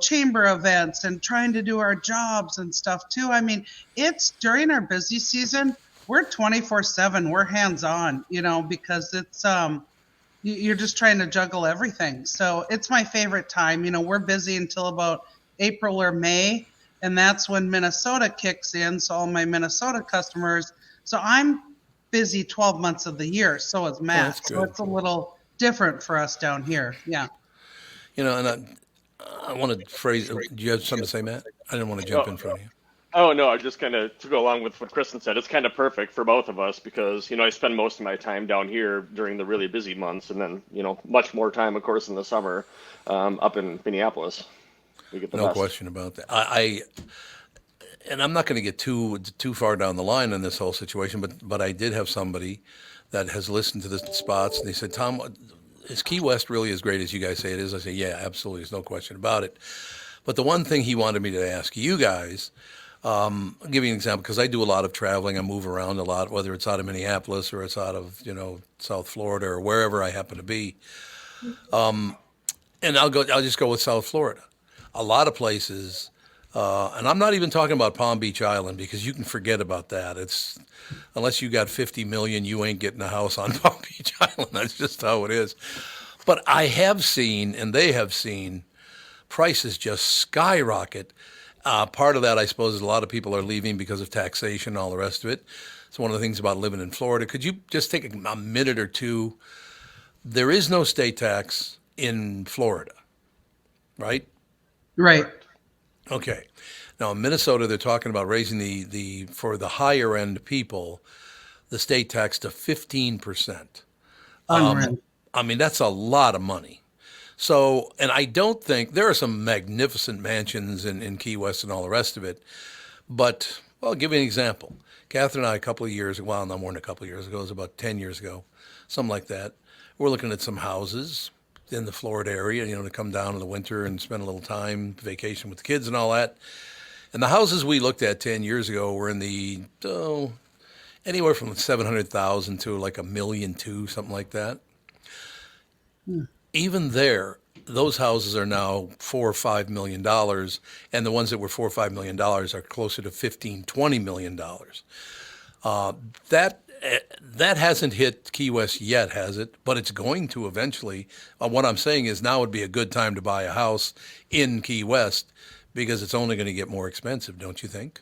chamber events and trying to do our jobs and stuff too. I mean, it's during our busy season, we're 24/7. We're hands-on, because it's you're just trying to juggle everything. So it's my favorite time. We're busy until about April or May, and that's when Minnesota kicks in. So all my Minnesota customers. So I'm busy 12 months of the year. So is Matt. So it's a little different for us down here. Yeah. And I want to phrase. Do you have something to say, Matt? I didn't want to jump in front of you. Oh, no, I just kind of, to go along with what Kristyn said, it's kind of perfect for both of us because, I spend most of my time down here during the really busy months and then, much more time, of course, in the summer up in Minneapolis. We get the best. Question about that. And I'm not going to get too far down the line in this whole situation, but I did have somebody that has listened to the spots, and they said, Tom, is Key West really as great as you guys say it is? I say, yeah, absolutely. There's no question about it. But the one thing he wanted me to ask you guys, I'll give you an example because I do a lot of traveling. I move around a lot, whether it's out of Minneapolis or it's out of South Florida or wherever I happen to be. And I'll just go with South Florida. A lot of places, and I'm not even talking about Palm Beach Island because you can forget about that. It's unless you got 50 million, you ain't getting a house on Palm Beach Island. That's just how it is. But I have seen, and they have seen, prices just skyrocket. Part of that, I suppose, is a lot of people are leaving because of taxation and all the rest of it. It's one of the things about living in Florida. Could you just take a minute or two? There is no state tax in Florida, right? Right. Okay. Now, in Minnesota, they're talking about raising the for the higher end people, the state tax to 15%. I mean, that's a lot of money. So, and I don't think there are some magnificent mansions in Key West and all the rest of it, but I'll give you an example. Catherine and I, a couple of years, well, not more than a couple of years ago, it was about 10 years ago, something like that. We're looking at some houses in the Florida area, to come down in the winter and spend a little time, vacation with the kids and all that. And the houses we looked at 10 years ago were in the, anywhere from 700,000 to like $1.2 million, something like that. Even there, those houses are now $4 or $5 million, and the ones that were $4 or $5 million are closer to $15, $20 million. That hasn't hit Key West yet, has it? But it's going to eventually. What I'm saying is now would be a good time to buy a house in Key West because it's only going to get more expensive, don't you think?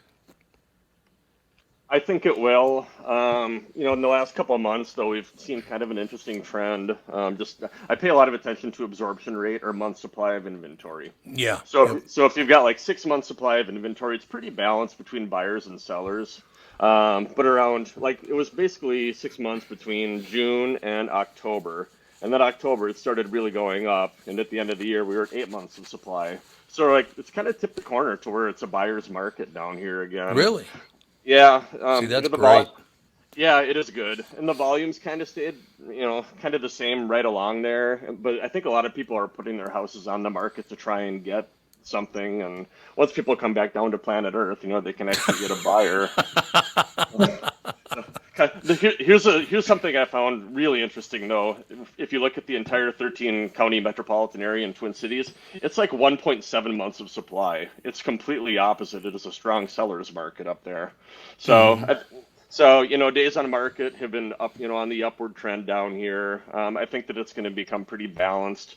I think it will. In the last couple of months, though, we've seen kind of an interesting trend. I pay a lot of attention to absorption rate or month supply of inventory. Yeah. So if you've got like 6 months supply of inventory, it's pretty balanced between buyers and sellers. But around it was basically 6 months between June and October, and then October it started really going up, and at the end of the year we were at 8 months of supply. So it's kind of tipped the corner to where it's a buyer's market down here again. Really? Yeah. See, that's great. Yeah, it is good. And the volumes kind of stayed, kind of the same right along there. But I think a lot of people are putting their houses on the market to try and get something. And once people come back down to planet Earth, they can actually get a buyer. Here's something I found really interesting, though. If you look at the entire 13-county metropolitan area in Twin Cities, it's like 1.7 months of supply. It's completely opposite. It is a strong seller's market up there. So, So, days on market have been up, on the upward trend down here. I think that it's going to become pretty balanced.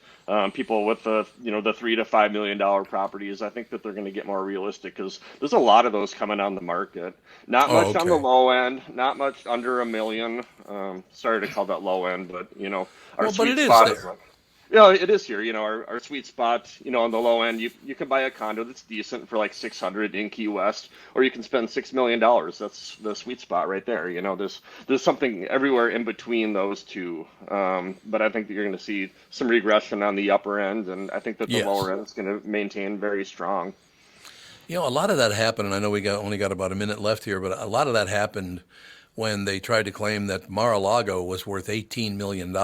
People with the $3 to $5 million properties, I think that they're going to get more realistic because there's a lot of those coming on the market. Not much on the low end, not much under $1 million. Sorry to call that low end, but our sweet spot is like. It is here. Our sweet spot, on the low end, you can buy a condo that's decent for like $600 in Key West, or you can spend $6 million. That's the sweet spot right there. There's something everywhere in between those two. But I think that you're going to see some regression on the upper end, and I think that the lower end is going to maintain very strong. A lot of that happened, and I know we only got about a minute left here, but a lot of that happened when they tried to claim that Mar-a-Lago was worth $18 million.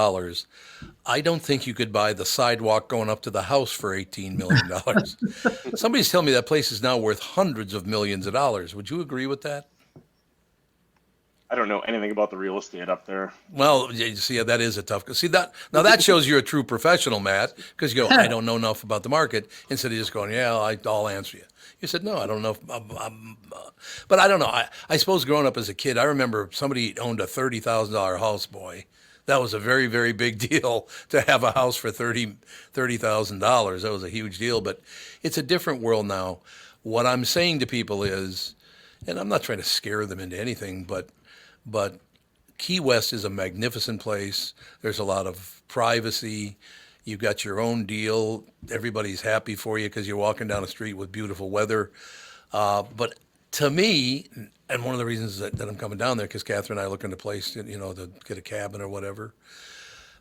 I don't think you could buy the sidewalk going up to the house for $18 million. Somebody's telling me that place is now worth hundreds of millions of dollars. Would you agree with that? I don't know anything about the real estate up there. Well, you see, that is a tough. See that now that shows you're a true professional, Matt, because you go, I don't know enough about the market, instead of just going, I'll answer you. You said, no, I don't know. But I don't know. I suppose growing up as a kid, I remember somebody owned a $30,000 house, boy. That was a very, very big deal to have a house for $30,000. That was a huge deal, but it's a different world now. What I'm saying to people is, and I'm not trying to scare them into anything, but Key West is a magnificent place. There's a lot of privacy. You've got your own deal. Everybody's happy for you because you're walking down the street with beautiful weather. But to me, and one of the reasons that I'm coming down there, because Catherine and I are looking to place, to get a cabin or whatever,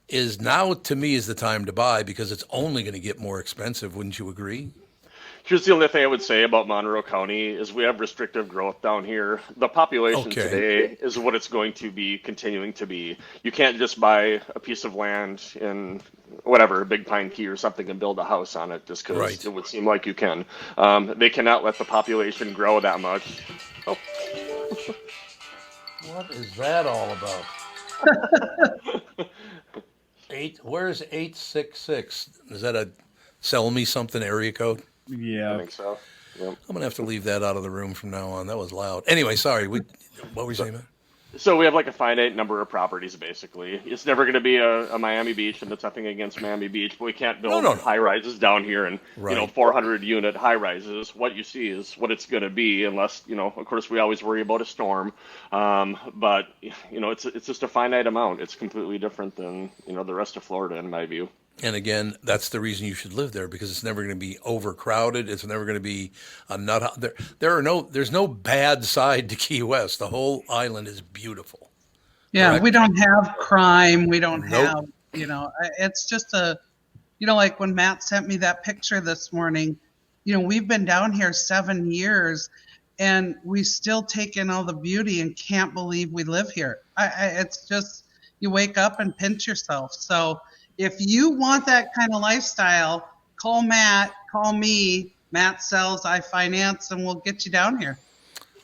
is now to me is the time to buy because it's only going to get more expensive. Wouldn't you agree? Here's the only thing I would say about Monroe County is we have restrictive growth down here. The population today is what it's going to be continuing to be. You can't just buy a piece of land in Big Pine Key or something and build a house on it just because it would seem like you can. They cannot let the population grow that much. Oh. What is that all about? Where's 866? Is that a sell me something area code? Yeah, I think so. Yep. I'm gonna have to leave that out of the room from now on. That was loud. Anyway, sorry. What were you saying, man? So we have like a finite number of properties, basically. It's never going to be a Miami Beach, and it's nothing against Miami Beach, but we can't build high rises down here and 400 unit high rises. What you see is what it's going to be, unless of course, we always worry about a storm. But it's just a finite amount. It's completely different than the rest of Florida, in my view. And again, that's the reason you should live there, because it's never going to be overcrowded. It's never going to be a nut. There's no bad side to Key West. The whole island is beautiful. Yeah, correct? We don't have crime. We don't have, it's just like when Matt sent me that picture this morning, we've been down here 7 years and we still take in all the beauty and can't believe we live here. It's just, you wake up and pinch yourself. So if you want that kind of lifestyle, call Matt, call me. Matt sells, I finance, and we'll get you down here.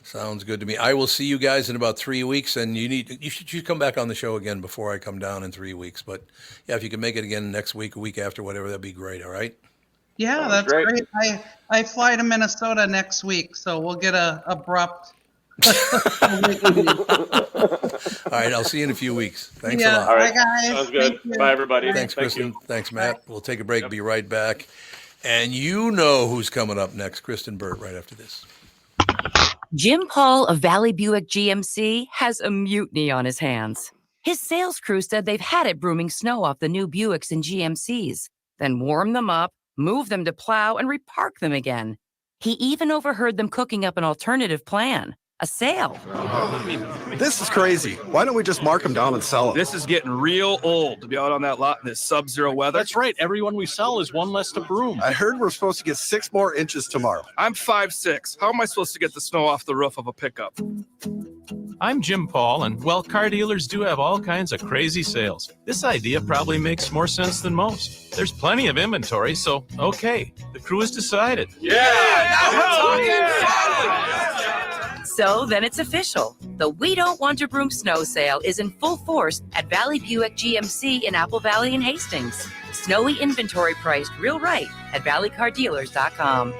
Sounds good to me. I will see you guys in about 3 weeks, and you should come back on the show again before I come down in 3 weeks. But yeah, if you can make it again next week, a week after, whatever, that'd be great. All right. Yeah, that's great. I fly to Minnesota next week, so we'll get a abrupt. All right, I'll see you in a few weeks. Thanks a lot. All right. Bye, guys. Sounds good. Bye, everybody. Thanks, Kristyn. Thanks, Matt. We'll take a break. Be right back. And you know who's coming up next. Kristyn Burtt right after this. Jim Paul of Valley Buick GMC has a mutiny on his hands. His sales crew said they've had it brooming snow off the new Buicks and GMCs, then warm them up, move them to plow, and repark them again. He even overheard them cooking up an alternative plan. A sale. This is crazy. Why don't we just mark them down and sell them? This is getting real old to be out on that lot in this sub-zero weather. That's right. Everyone we sell is one less to broom. I heard we're supposed to get 6 more inches tomorrow. I'm 5'6". How am I supposed to get the snow off the roof of a pickup? I'm Jim Paul, and car dealers do have all kinds of crazy sales. This idea probably makes more sense than most. There's plenty of inventory, so okay, the crew has decided. Yeah, now we're talking. So then it's official. The We Don't Want to Broom snow sale is in full force at Valley Buick GMC in Apple Valley and Hastings. Snowy inventory priced real right at valleycardealers.com.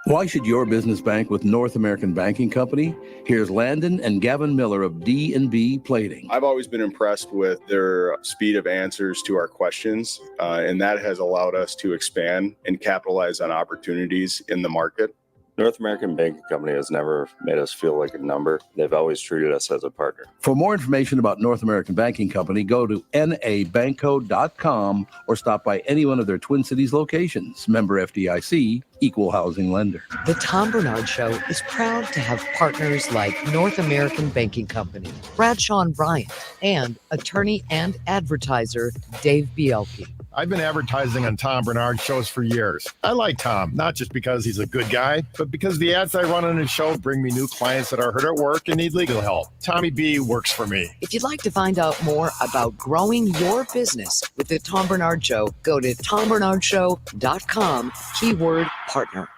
Why should your business bank with North American Banking Company? Here's Landon and Gavin Miller of D&B Plating. I've always been impressed with their speed of answers to our questions, and that has allowed us to expand and capitalize on opportunities in the market. North American Banking Company has never made us feel like a number. They've always treated us as a partner. For more information about North American Banking Company, go to nabanco.com or stop by any one of their Twin Cities locations. Member FDIC, equal housing lender. The Tom Barnard Show is proud to have partners like North American Banking Company, Bradshaw and Bryant, and attorney and advertiser Dave Bielke. I've been advertising on Tom Barnard shows for years. I like Tom, not just because he's a good guy, but because the ads I run on his show bring me new clients that are hurt at work and need legal help. Tommy B works for me. If you'd like to find out more about growing your business with the Tom Barnard Show, go to tombernardshow.com, keyword partner.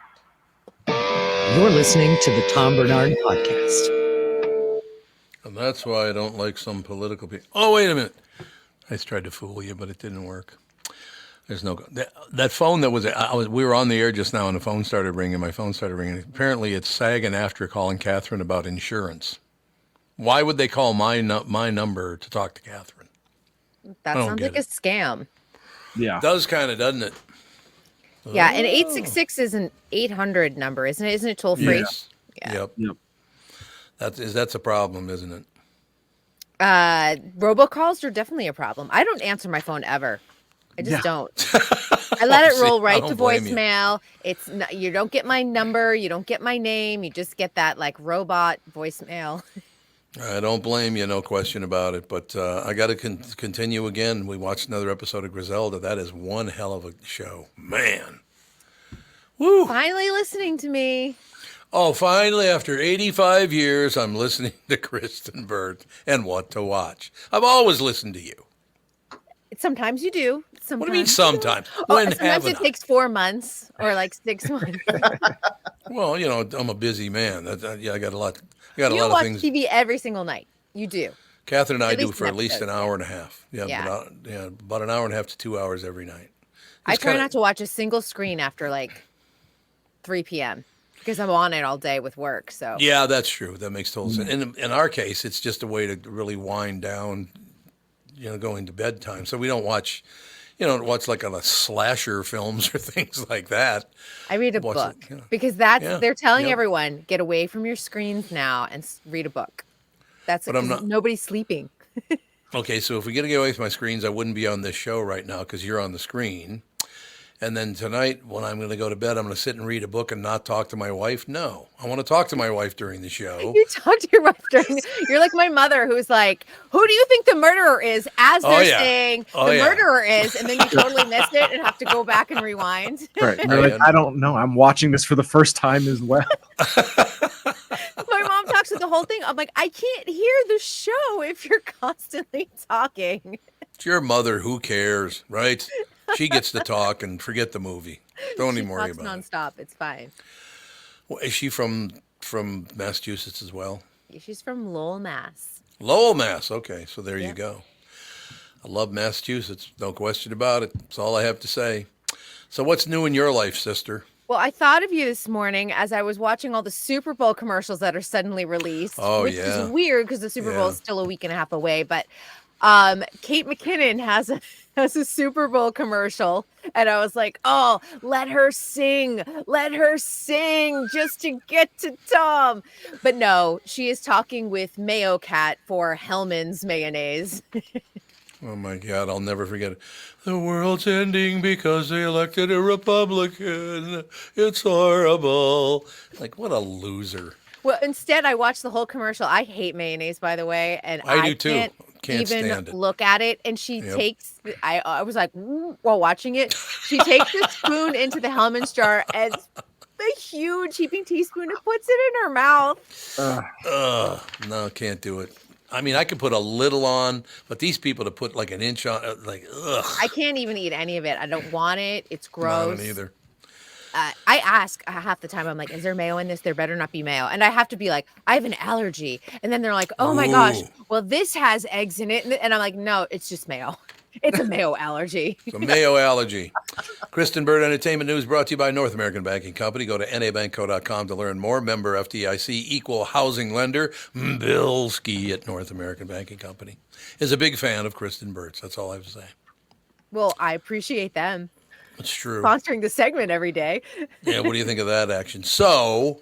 You're listening to the Tom Barnard Podcast. And that's why I don't like some political people. Oh, wait a minute. I tried to fool you, but it didn't work. There's no that phone that was we were on the air just now and the phone started ringing. My phone started ringing. Apparently, it's sagging after calling Catherine about insurance. Why would they call my number to talk to Catherine? That sounds like a scam. Yeah, does kind of, doesn't it? Yeah, and 866 is an 800 number, isn't it? Isn't it toll free? Yes. Yeah. Yep. That's a problem, isn't it? Robocalls are definitely a problem. I don't answer my phone ever. I just don't. I let it roll right to voicemail. It's not, you don't get my number, you don't get my name, you just get that like robot voicemail. I don't blame you, no question about it. But I got to continue again. We watched another episode of Griselda. That is one hell of a show, man. Woo! Finally listening to me. Oh, finally, after 85 years, I'm listening to Kristyn Burtt and What to Watch. I've always listened to you. Sometimes you do. Sometimes. What do you mean sometimes? Sometimes it takes 4 months or like 6 months. Well, you know, I'm a busy man. I got a lot. I got a You lot watch of things. TV every single night. You do. Catherine and I do least for an at least episode. an hour and a half. Yeah, Yeah. about an hour and a half to 2 hours every night. I try not to watch a single screen after like 3 p.m. because I'm on it all day with work. So Yeah, that's true. That makes total sense. In our case, it's just a way to really wind down, going to bedtime. So we don't watch, watch like a slasher films or things like that. I read a Watch book it, because Yeah. they're telling Yep. everyone, get away from your screens now and read a book. That's it. But I'm 'Cause not- nobody's sleeping. Okay, so if we get to get away from my screens, I wouldn't be on this show right now because you're on the screen. And then tonight, when I'm going to go to bed, I'm going to sit and read a book and not talk to my wife. No, I want to talk to my wife during the show. You talk to your wife during. You're like my mother, who's like, "Who do you think the murderer is?" As Oh, they're yeah. saying Oh, the yeah. murderer is, and then you totally missed it and have to go back and rewind. Right. And you're like, I don't know. I'm watching this for the first time as well. My mom talks with the whole thing. I'm like, I can't hear the show if you're constantly talking. It's your mother. Who cares, right? She gets to talk and forget the movie. Don't even worry Talks about it. nonstop. It's fine. Well, is she from Massachusetts as well? She's from Lowell, Mass. Lowell, Mass. Okay, so there you go. I love Massachusetts. No question about it. That's all I have to say. So what's new in your life, sister? Well, I thought of you this morning as I was watching all the Super Bowl commercials that are suddenly released, Oh, which yeah. is weird because the Super Bowl Yeah. is still a week and a half away. But Kate McKinnon has a Super Bowl commercial, and I was like, "Oh, let her sing just to get to Tom." But no, she is talking with Mayo Cat for Hellman's mayonnaise. Oh my God, I'll never forget it. The world's ending because they elected a Republican. It's horrible. Like, what a loser. Well, instead, I watched the whole commercial. I hate mayonnaise, by the way, and I do too. Can't even stand it. look at it. And she Yep. takes. I was like, while watching it, she takes the spoon into the Hellman's jar and a huge heaping teaspoon and puts it in her mouth. No, can't do it. I mean, I could put a little on, but these people to put like an inch on, like, ugh. I can't even eat any of it. I don't want it. It's No, I gross. don't either. I ask half the time, I'm like, is there mayo in this? There better not be mayo. And I have to be like, I have an allergy. And then they're like, oh my gosh, well, this has eggs in it. And I'm like, no, it's just mayo. It's a mayo allergy. It's a mayo allergy. Kristyn Burtt Entertainment News brought to you by North American Banking Company. Go to nabankco.com to learn more. Member FDIC, equal housing lender. Bill Ski at North American Banking Company is a big fan of Kristyn Burtt. That's all I have to say. Well, I appreciate them. It's true. Sponsoring the segment every day. Yeah, what do you think of that action? So,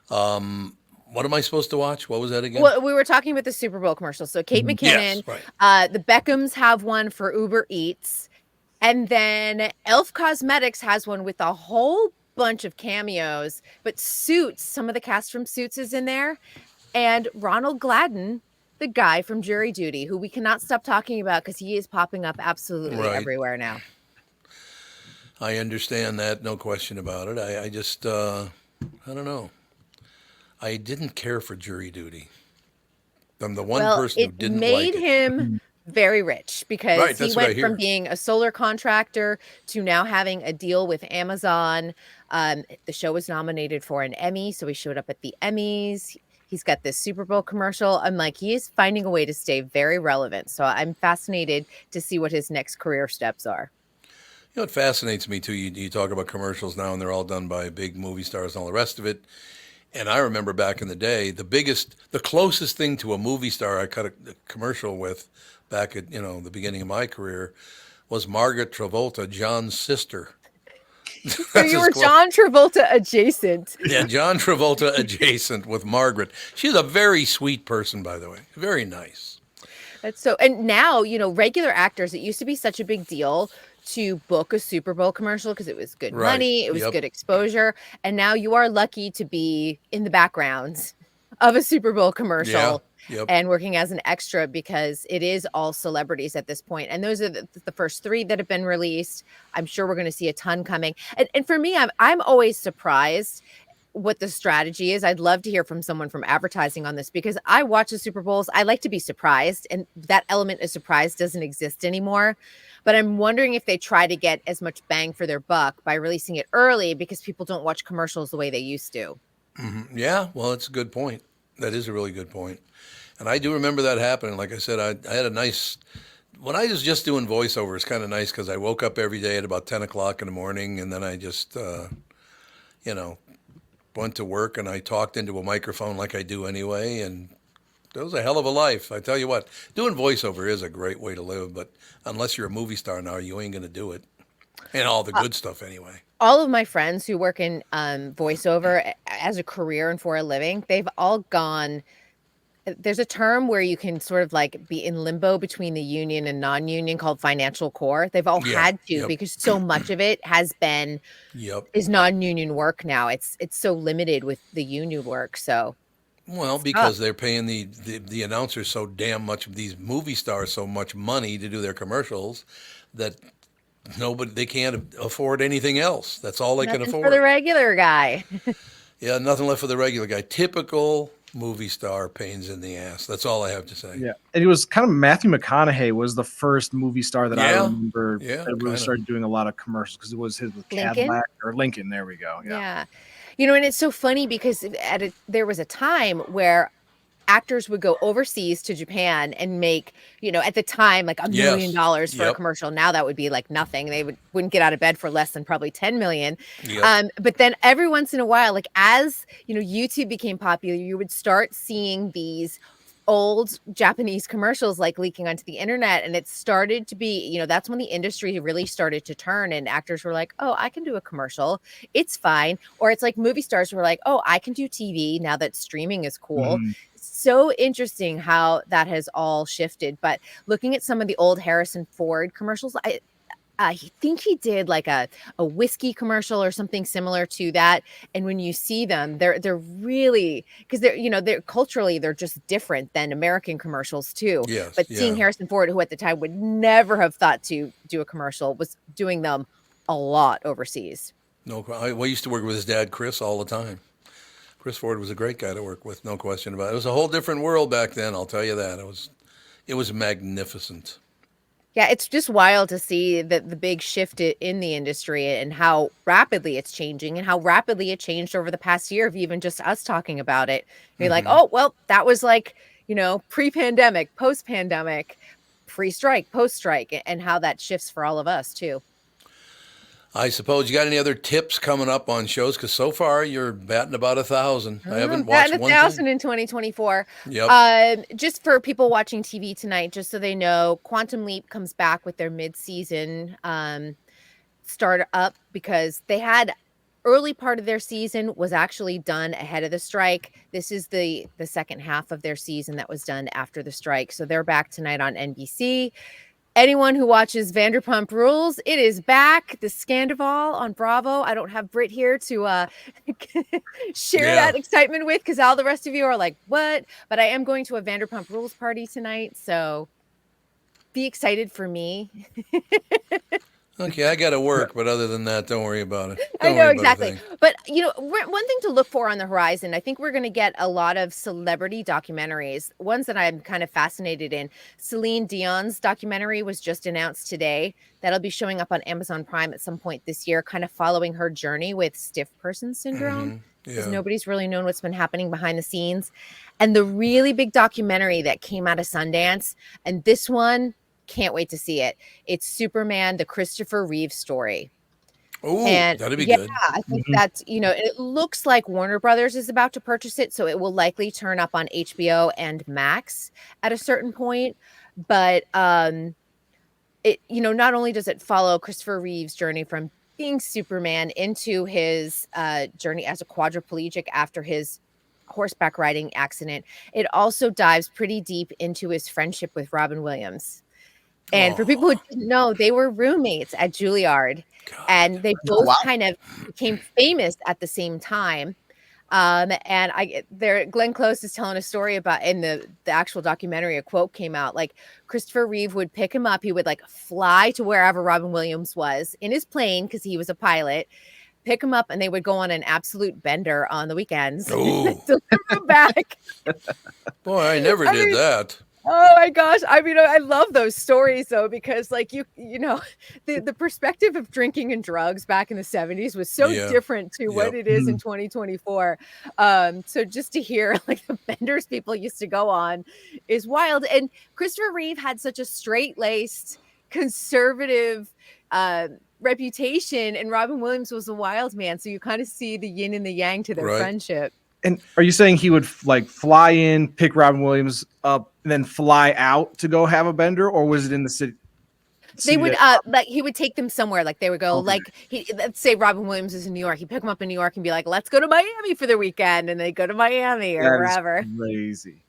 what am I supposed to watch? What was that again? Well, we were talking about the Super Bowl commercial. So Kate McKinnon, yes, right. The Beckhams have one for Uber Eats. And then Elf Cosmetics has one with a whole bunch of cameos. But Suits, some of the cast from Suits is in there. And Ronald Gladden, the guy from Jury Duty, who we cannot stop talking about because he is popping up absolutely everywhere now. I understand that, no question about it. I just, I don't know. I didn't care for Jury Duty. I'm the one person who didn't like it. It made him very rich because he went from being a solar contractor to now having a deal with Amazon. The show was nominated for an Emmy, so he showed up at the Emmys. He's got this Super Bowl commercial. I'm like, he is finding a way to stay very relevant. So I'm fascinated to see what his next career steps are. You know, it fascinates me, too. You talk about commercials now, and they're all done by big movie stars and all the rest of it. And I remember back in the day, the closest thing to a movie star I cut a commercial with back at, the beginning of my career was Margaret Travolta, John's sister. So you were John Travolta adjacent. Yeah, John Travolta adjacent with Margaret. She's a very sweet person, by the way. Very nice. That's so. And now, regular actors, it used to be such a big deal to book a Super Bowl commercial because it was good money, it was good exposure, and now you are lucky to be in the background of a Super Bowl commercial and working as an extra because it is all celebrities at this point. And those are the first 3 that have been released. I'm sure we're going to see a ton coming. And for me, I'm always surprised what the strategy is. I'd love to hear from someone from advertising on this because I watch the Super Bowls. I like to be surprised, and that element of surprise doesn't exist anymore. But I'm wondering if they try to get as much bang for their buck by releasing it early because people don't watch commercials the way they used to. Mm-hmm. Yeah, well, that's a good point. That is a really good point. And I do remember that happening. Like I said, I had a nice... When I was just doing voiceover, it's kind of nice because I woke up every day at about 10 o'clock in the morning, and then I just, went to work, and I talked into a microphone like I do anyway, and it was a hell of a life. I tell you what, doing voiceover is a great way to live, but unless you're a movie star now, you ain't going to do it. And all the good stuff anyway. All of my friends who work in voiceover as a career and for a living, they've all gone... There's a term where you can sort of like be in limbo between the union and non-union called financial core. They've all had to because so much of it has been is non-union work now. It's so limited with the union work. So well, because they're paying the announcers so damn much, these movie stars so much money to do their commercials that they can't afford anything else. That's all they can afford. For the regular guy. Yeah, nothing left for the regular guy. Typical movie star pains in the ass. That's all I have to say. Yeah, and he was kind of Matthew McConaughey was the first movie star that I remember that really started doing a lot of commercials because it was his with Cadillac or Lincoln. There we go. Yeah. And it's so funny because there was a time where actors would go overseas to Japan and make, at the time, like $1 million for a commercial. Now that would be like nothing. They wouldn't get out of bed for less than probably 10 million. But then every once in a while, like as, YouTube became popular, you would start seeing these old Japanese commercials like leaking onto the internet. And it started to be, that's when the industry really started to turn and actors were like, oh, I can do a commercial. It's fine. Or it's like movie stars were like, oh, I can do TV now that streaming is cool. So interesting how that has all shifted. But looking at some of the old Harrison Ford commercials, I think he did like a whiskey commercial or something similar to that. And when you see them, they're really, because they're culturally, they're just different than American commercials too. But seeing Harrison Ford, who at the time would never have thought to do a commercial, was doing them a lot overseas. No, I used to work with his dad, Chris, all the time. Chris Ford was a great guy to work with, no question about it. It was a whole different world back then, I'll tell you that. It was magnificent. Yeah, it's just wild to see the big shift in the industry and how rapidly it's changing and how rapidly it changed over the past year of even just us talking about it. You're like, oh, well, that was like, pre-pandemic, post-pandemic, pre-strike, post-strike, and how that shifts for all of us too. I suppose you got any other tips coming up on shows? Because so far you're batting about 1,000. I haven't watched one. 1,000 in 2024. Yep. Just for people watching TV tonight, just so they know, Quantum Leap comes back with their mid-season start up because they had early part of their season was actually done ahead of the strike. This is the second half of their season that was done after the strike. So they're back tonight on NBC. Anyone who watches Vanderpump Rules, it is back. The Scandival on Bravo. I don't have Britt here to share that excitement with because all the rest of you are like, what? But I am going to a Vanderpump Rules party tonight, so be excited for me. Okay, I got to work, but other than that, don't worry about it. I know, exactly. But, one thing to look for on the horizon, I think we're going to get a lot of celebrity documentaries, ones that I'm kind of fascinated in. Celine Dion's documentary was just announced today. That'll be showing up on Amazon Prime at some point this year, kind of following her journey with stiff person syndrome. Because nobody's really known what's been happening behind the scenes. And the really big documentary that came out of Sundance, and this one, can't wait to see it. It's Superman, the Christopher Reeve story. Oh, that'd be good. I think that's, it looks like Warner Brothers is about to purchase it. So it will likely turn up on HBO and Max at a certain point. But, it, not only does it follow Christopher Reeve's journey from being Superman into his journey as a quadriplegic after his horseback riding accident, it also dives pretty deep into his friendship with Robin Williams. And for people who didn't know, they were roommates at Juilliard, and they both kind of became famous at the same time. And Glenn Close is telling a story about in the actual documentary, a quote came out like Christopher Reeve would pick him up. He would like fly to wherever Robin Williams was in his plane because he was a pilot, pick him up, and they would go on an absolute bender on the weekends. Deliver him back. Boy, I never did that. Oh my gosh. I mean, I love those stories though, because like, the perspective of drinking and drugs back in the 70s was so different to what it is in 2024. So just to hear like the benders people used to go on is wild. And Christopher Reeve had such a straight-laced, conservative, reputation, and Robin Williams was a wild man. So you kind of see the yin and the yang to their friendship. And are you saying he would like fly in, pick Robin Williams up, and then fly out to go have a bender, or was it in the city? They would like he would take them somewhere. Like they would go like let's say Robin Williams is in New York. He'd pick them up in New York and be like, let's go to Miami for the weekend, and they go to Miami or wherever. Crazy.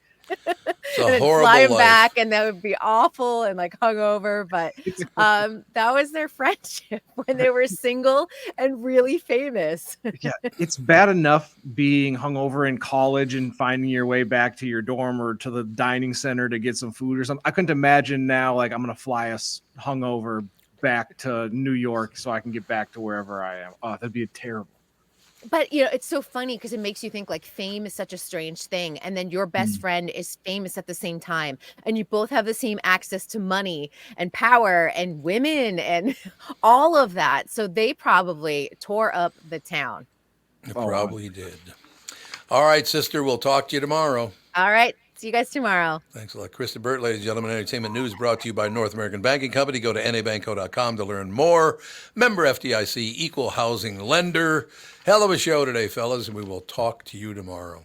And then fly him back, and that would be awful and like hungover. But that was their friendship when they were single and really famous. Yeah, it's bad enough being hungover in college and finding your way back to your dorm or to the dining center to get some food or something. I couldn't imagine now, like, I'm gonna fly us hungover back to New York so I can get back to wherever I am. Oh, that'd be terrible. But, it's so funny because it makes you think like fame is such a strange thing. And then your best friend is famous at the same time. And you both have the same access to money and power and women and all of that. So they probably tore up the town. It probably did. All right, sister. We'll talk to you tomorrow. All right. See you guys tomorrow. Thanks a lot. Kristyn Burtt, ladies and gentlemen. Entertainment news brought to you by North American Banking Company. Go to nabanco.com to learn more. Member FDIC, equal housing lender. Hell of a show today, fellas, and we will talk to you tomorrow.